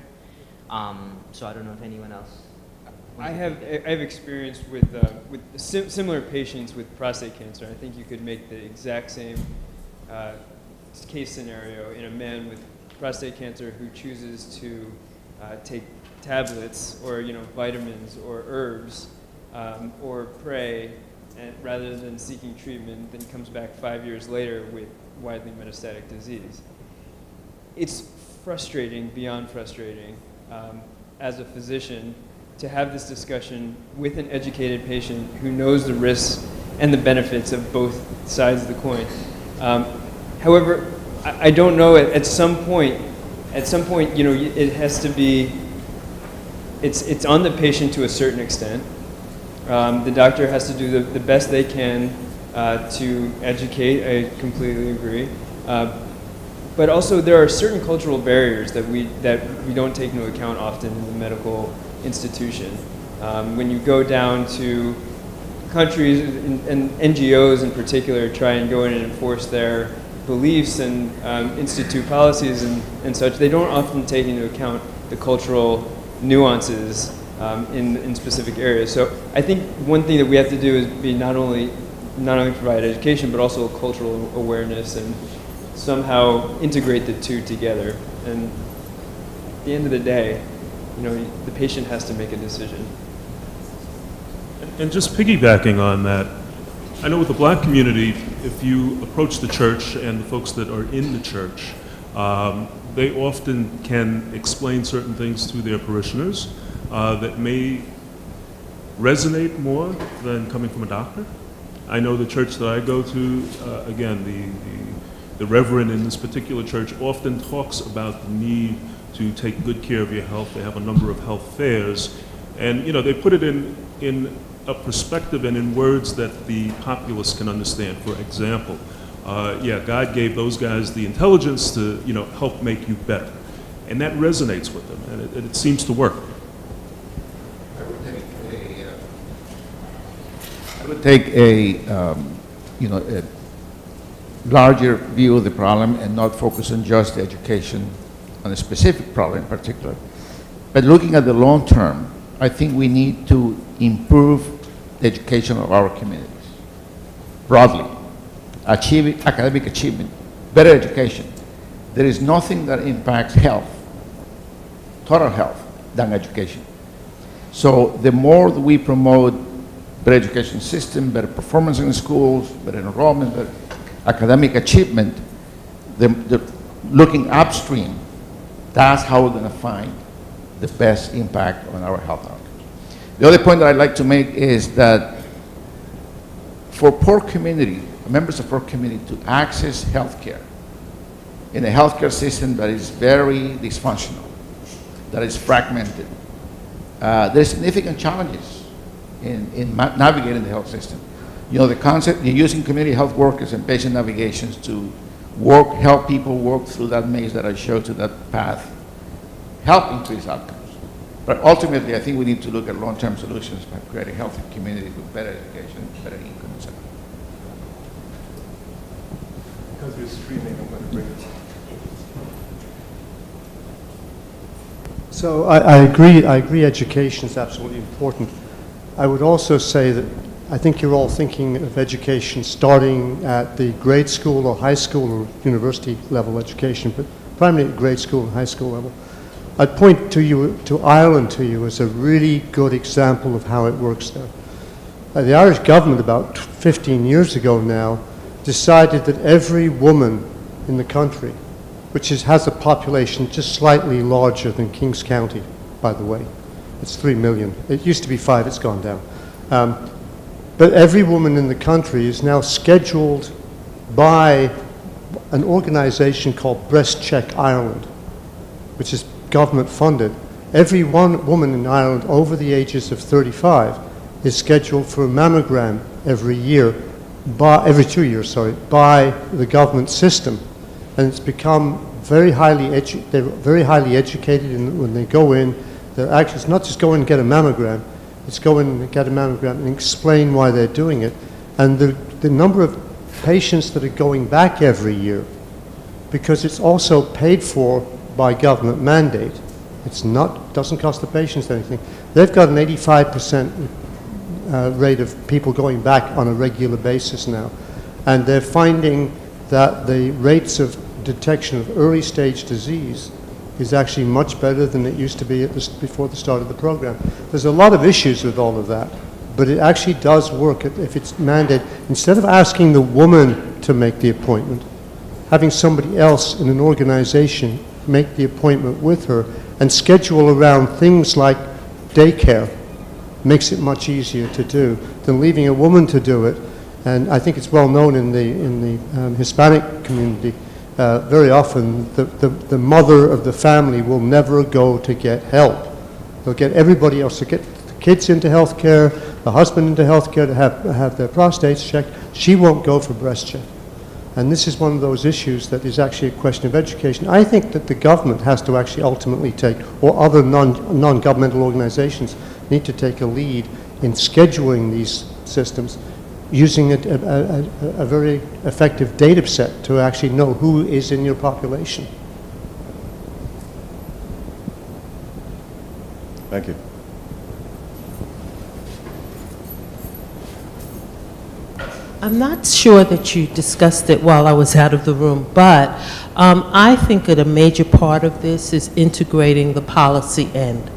so I don't know if anyone else. I have experience with similar patients with prostate cancer. I think you could make the exact same case scenario in a man with prostate cancer who chooses to take tablets or vitamins or herbs or pray, and rather than seeking treatment, then comes back 5 years later with widely metastatic disease. It's frustrating, beyond frustrating, as a physician, to have this discussion with an educated patient who knows the risks and the benefits of both sides of the coin. However, I don't know, at some point, it has to be, it's on the patient to a certain extent. The doctor has to do the best they can to educate. I completely agree. But also, there are certain cultural barriers that we don't take into account often in the medical institution. When you go down to countries and NGOs in particular, try and go in and enforce their beliefs and institute policies and such, they don't often take into account the cultural nuances in specific areas. So I think one thing that we have to do is be not only provide education, but also cultural awareness and somehow integrate the two together. And at the end of the day, the patient has to make a decision. And just piggybacking on that, I know with the black community, if you approach the church and the folks that are in the church, they often can explain certain things to their parishioners that may resonate more than coming from a doctor. I know the church that I go to, again, the reverend in this particular church often talks about the need to take good care of your health. They have a number of health fairs, and they put it in a perspective and in words that the populace can understand. For example, God gave those guys the intelligence to help make you better, and that resonates with them, and it seems to work. I would take a larger view of the problem and not focus on just the education on a specific problem in particular. But looking at the long term, I think we need to improve the education of our communities broadly, achieving academic achievement, better education. There is nothing that impacts health, total health, than education. So the more that we promote better education system, better performance in the schools, better enrollment, better academic achievement, looking upstream, that's how we're going to find the best impact on our health outcomes. The other point that I'd like to make is that for poor community, members of poor community to access health care in a healthcare system that is very dysfunctional, that is fragmented, there's significant challenges in navigating the health system. The concept, you're using community health workers and patient navigations to help people work through that maze that I showed to that path, help increase outcomes. But ultimately, I think we need to look at long-term solutions by creating healthy communities with better education, better income, etc. Because we're streaming, I'm going to bring it. So I agree education is absolutely important. I would also say that I think you're all thinking of education starting at the grade school or high school or university level education, but primarily at grade school and high school level. I'd point to Ireland to you as a really good example of how it works there. The Irish government about 15 years ago now decided that every woman in the country, which has a population just slightly larger than Kings County, by the way. It's 3 million. It used to be 5, it's gone down. But every woman in the country is now scheduled by an organization called Breast Check Ireland, which is government funded. Every woman in Ireland over the ages of 35 is scheduled for a mammogram every 2 years, by the government system. And it's become they're very highly educated, and when they go in, it's not just go in and get a mammogram, it's go in and get a mammogram and explain why they're doing it. And the number of patients that are going back every year, because it's also paid for by government mandate, doesn't cost the patients anything. They've got an 85% rate of people going back on a regular basis now. And they're finding that the rates of detection of early stage disease is actually much better than it used to be before the start of the program. There's a lot of issues with all of that, but it actually does work if it's mandated. Instead of asking the woman to make the appointment, having somebody else in an organization make the appointment with her and schedule around things like daycare makes it much easier to do than leaving a woman to do it. And I think it's well known in the Hispanic community. Very often, the mother of the family will never go to get help. They'll get everybody else to get the kids into health care, the husband into health care to have their prostates checked. She won't go for breast check. And this is one of those issues that is actually a question of education. I think that the government has to actually ultimately take, or other non-governmental organizations need to take a lead in scheduling these systems, using a very effective data set to actually know who is in your population. Thank you. I'm not sure that you discussed it while I was out of the room, but I think that a major part of this is integrating the policy end.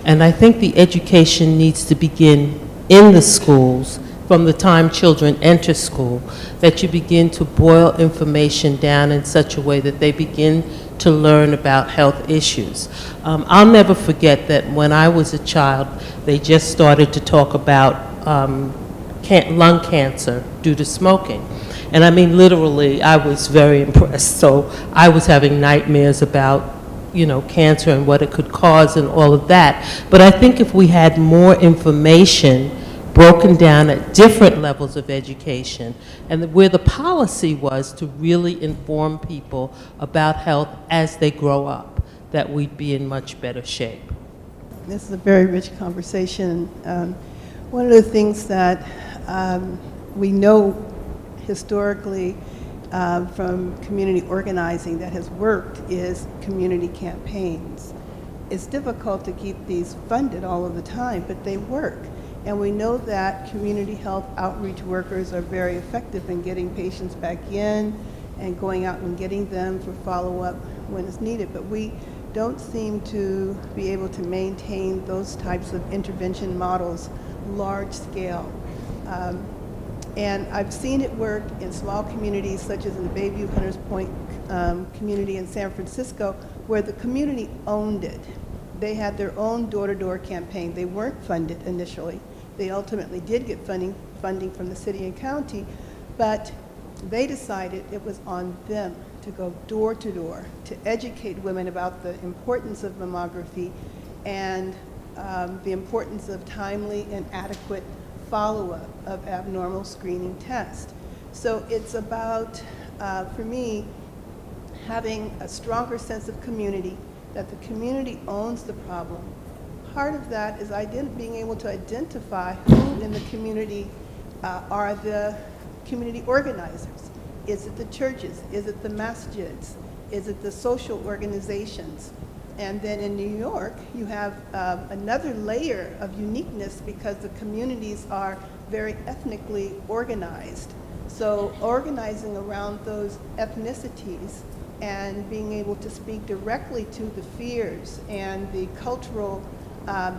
And I think the education needs to begin in the schools from the time children enter school, that you begin to boil information down in such a way that they begin to learn about health issues. I'll never forget that when I was a child, they just started to talk about lung cancer due to smoking. And I mean, literally, I was very impressed. So I was having nightmares about, you know, cancer and what it could cause and all of that. But I think if we had more information broken down at different levels of education, and where the policy was to really inform people about health as they grow up, that we'd be in much better shape. This is a very rich conversation. One of the things that we know historically from community organizing that has worked is community campaigns. It's difficult to keep these funded all of the time, but they work. And we know that community health outreach workers are very effective in getting patients back in and going out and getting them for follow-up when it's needed. But we don't seem to be able to maintain those types of intervention models large scale. And I've seen it work in small communities such as in the Bayview Hunters Point community in San Francisco, where the community owned it. They had their own door-to-door campaign. They weren't funded initially. They ultimately did get funding from the city and county, but they decided it was on them to go door to door to educate women about the importance of mammography and the importance of timely and adequate follow-up of abnormal screening tests. So it's about, for me, having a stronger sense of community, that the community owns the problem. Part of that is being able to identify who in the community are the community organizers. Is it the churches? Is it the masjids? Is it the social organizations? And then in New York, you have another layer of uniqueness because the communities are very ethnically organized. So organizing around those ethnicities and being able to speak directly to the fears and the cultural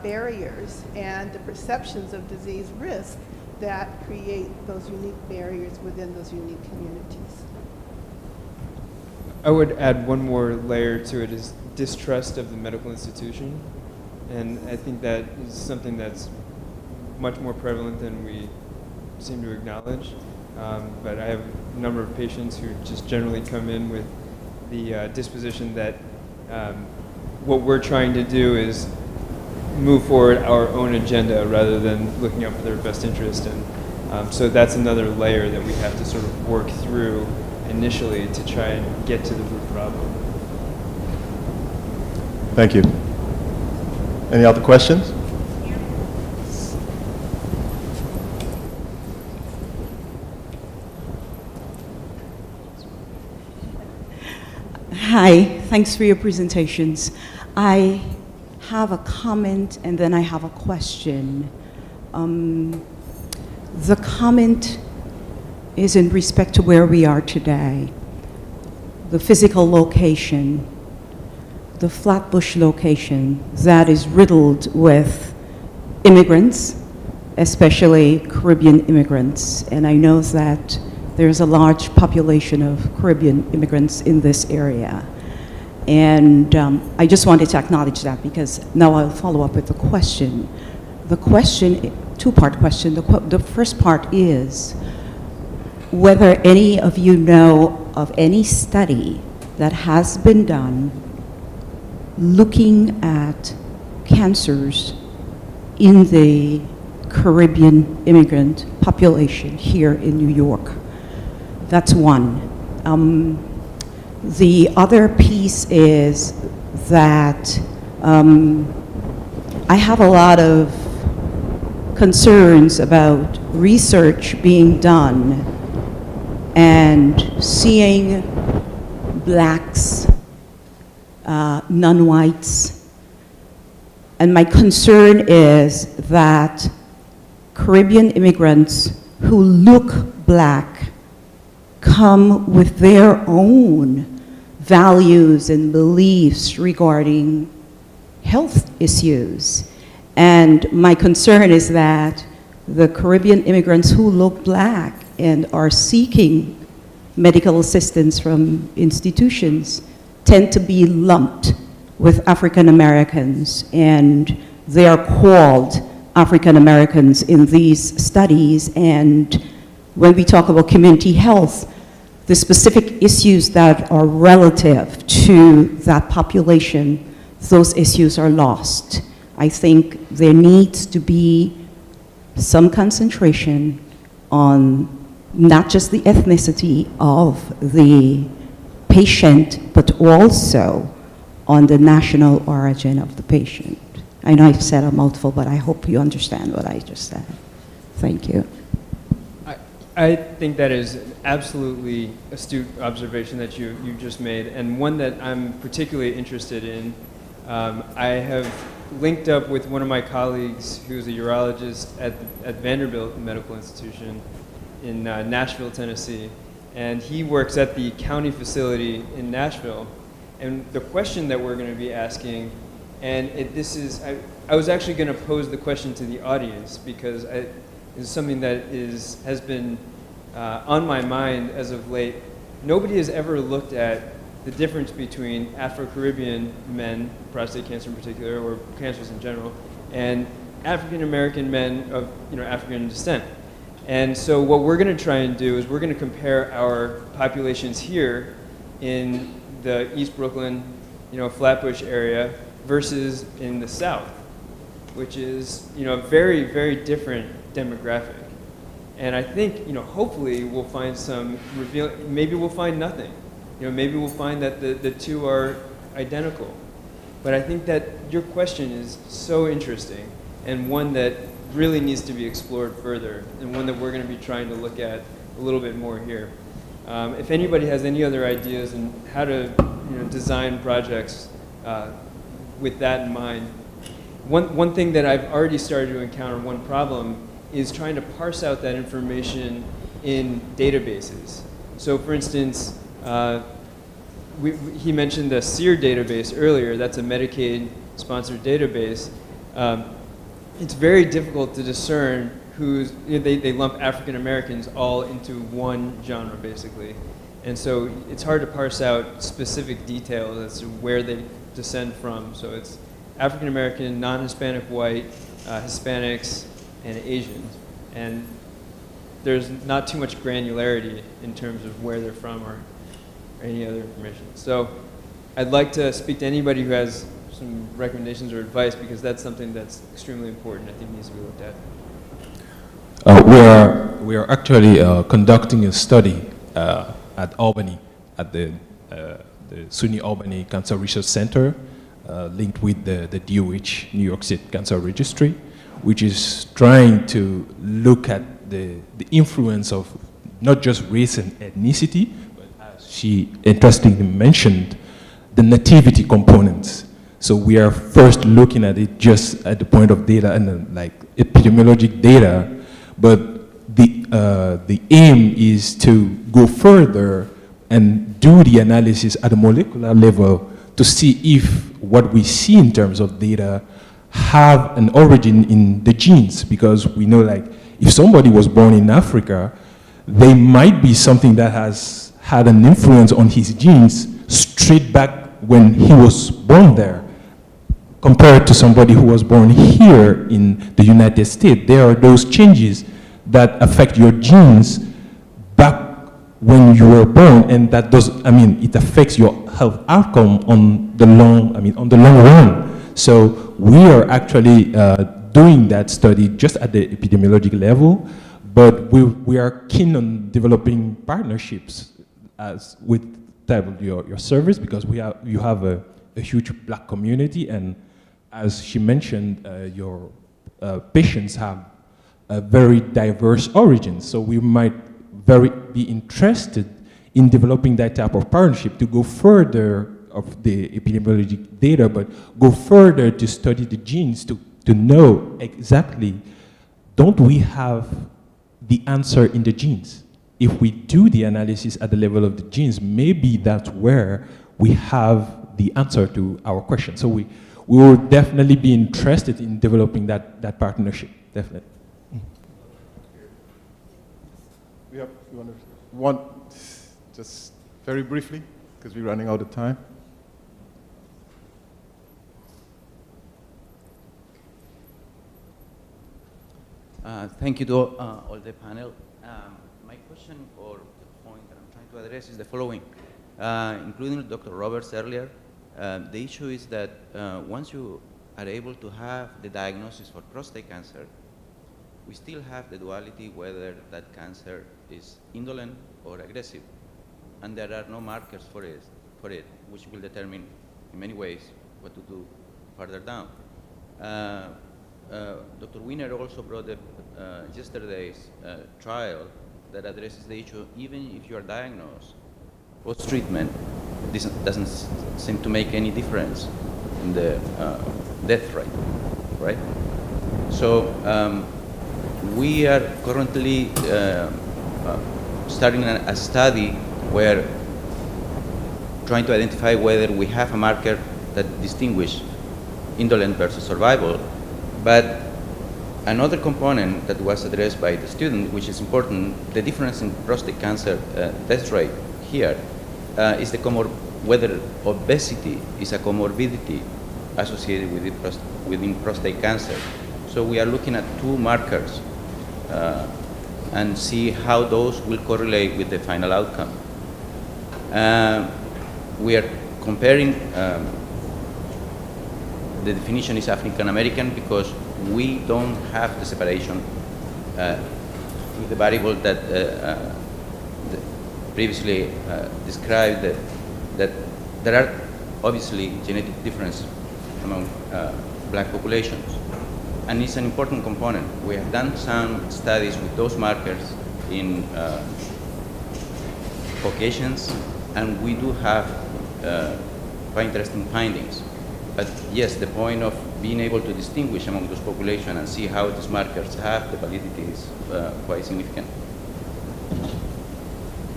barriers and the perceptions of disease risk that create those unique barriers within those unique communities. I would add one more layer to it, is distrust of the medical institution. And I think that is something that's much more prevalent than we seem to acknowledge. But I have a number of patients who just generally come in with the disposition that what we're trying to do is move forward our own agenda rather than looking out for their best interest. And so that's another layer that we have to sort of work through initially to try and get to the root problem. Thank you. Any other questions? Hi, thanks for your presentations. I have a comment and then I have a question. The comment is in respect to where we are today. The physical location, the Flatbush location that is riddled with immigrants, especially Caribbean immigrants. And I know that there's a large population of Caribbean immigrants in this area. And I just wanted to acknowledge that because now I'll follow up with the question. The question, two-part question. The first part is whether any of you know of any study that has been done looking at cancers in the Caribbean immigrant population here in New York. That's one. The other piece is that I have a lot of concerns about research being done and seeing blacks, non-whites. And my concern is that Caribbean immigrants who look black come with their own values and beliefs regarding health issues. And my concern is that the Caribbean immigrants who look black and are seeking medical assistance from institutions tend to be lumped with African Americans, and they are called African Americans in these studies. And when we talk about community health, the specific issues that are relative to that population, those issues are lost. I think there needs to be some concentration on not just the ethnicity of the patient, but also on the national origin of the patient. I know I've said a mouthful, but I hope you understand what I just said. Thank you. I think that is an absolutely astute observation that you just made, and one that I'm particularly interested in. I have linked up with one of my colleagues who's a urologist at Vanderbilt Medical Institution in Nashville, Tennessee, and he works at the county facility in Nashville. And the question that we're going to be asking, and I was actually going to pose the question to the audience because it's something that has been on my mind as of late. Nobody has ever looked at the difference between Afro-Caribbean men, prostate cancer in particular, or cancers in general, and African-American men of African descent. And so what we're going to try and do is we're going to compare our populations here in the East Brooklyn, Flatbush area versus in the South, which is a very, very different demographic. And I think hopefully we'll find some maybe we'll find nothing. Maybe we'll find that the two are identical. But I think that your question is so interesting and one that really needs to be explored further and one that we're going to be trying to look at a little bit more here. If anybody has any other ideas on how to design projects with that in mind, one thing that I've already started to encounter, one problem, is trying to parse out that information in databases. So for instance, he mentioned the SEER database earlier. That's a Medicaid-sponsored database. It's very difficult to discern who's, they lump African Americans all into one genre, basically. And so it's hard to parse out specific details as to where they descend from. So it's African American, non-Hispanic white, Hispanics, and Asians. And there's not too much granularity in terms of where they're from or any other information. So I'd like to speak to anybody who has some recommendations or advice, because that's something that's extremely important. I think needs to be looked at. We are actually conducting a study at Albany, at the SUNY Albany Cancer Research Center, linked with the DOH, New York State Cancer Registry, which is trying to look at the influence of not just race and ethnicity, but as she interestingly mentioned, the nativity components. So we are first looking at it just at the point of data and like epidemiologic data, but the aim is to go further and do the analysis at a molecular level to see if what we see in terms of data have an origin in the genes, because we know, like, if somebody was born in Africa, they might be something that has had an influence on his genes straight back when he was born there, compared to somebody who was born here in the United States. There are those changes that affect your genes back when you were born, and that does, it affects your health outcome on the long run. So we are actually doing that study just at the epidemiologic level, but we are keen on developing partnerships with your service, because you have a huge Black community, and as she mentioned, your patients have a very diverse origins. So we might be interested in developing that type of partnership to go further of the epidemiologic data, but go further to study the genes to know exactly, don't we have the answer in the genes? If we do the analysis at the level of the genes, maybe that's where we have the answer to our question. So we we would definitely be interested in developing that partnership, definitely. We have one, just very briefly, because we're running out of time. Thank you to all the panel. My question or the point that I'm trying to address is the following. Including Dr. Roberts earlier, the issue is that once you are able to have the diagnosis for prostate cancer, we still have the duality whether that cancer is indolent or aggressive. And there are no markers for it, which will determine in many ways what to do further down. Dr. Wiener also brought up yesterday's trial that addresses the issue, even if you are diagnosed, post-treatment, this doesn't seem to make any difference in the death rate, right? So we are currently starting a study where trying to identify whether we have a marker that distinguishes indolent versus survival. But another component that was addressed by the student, which is important, the difference in prostate cancer death rate here is whether obesity is a comorbidity associated within prostate cancer. So we are looking at two markers and see how those will correlate with the final outcome. We are comparing, the definition is African American because we don't have the separation with the variable that previously described, that there are obviously genetic differences among black populations. And it's an important component. We have done some studies with those markers in Caucasians, and we do have quite interesting findings. But yes, the point of being able to distinguish among those populations and see how these markers have the validity is quite significant.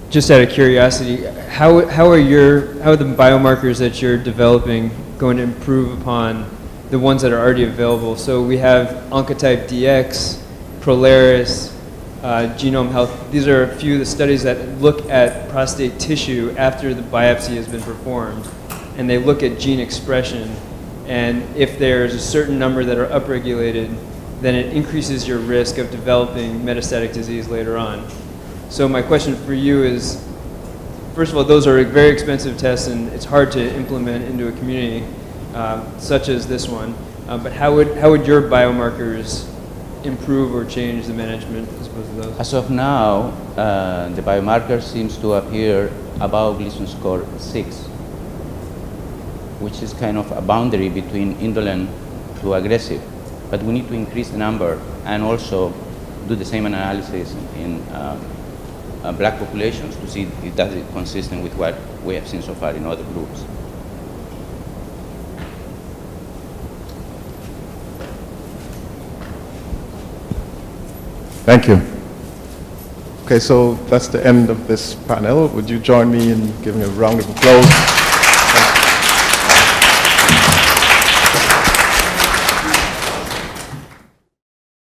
Just out of curiosity, how are the biomarkers that you're developing going to improve upon the ones that are already available? So we have Oncotype DX, Prolaris, Genome Health. These are a few of the studies that look at prostate tissue after the biopsy has been performed, and they look at gene expression, and if there's a certain number that are upregulated, then it increases your risk of developing metastatic disease later on. So my question for you is, first of all, those are very expensive tests, and it's hard to implement into a community such as this one. But how would your biomarkers improve or change the management as opposed to those? As of now, the biomarker seems to appear above Gleason score 6, which is kind of a boundary between indolent to aggressive. But we need to increase the number and also do the same analysis in black populations to see if that is consistent with what we have seen so far in other groups. Thank you. Okay, so that's the end of this panel. Would you join me in giving a round of applause?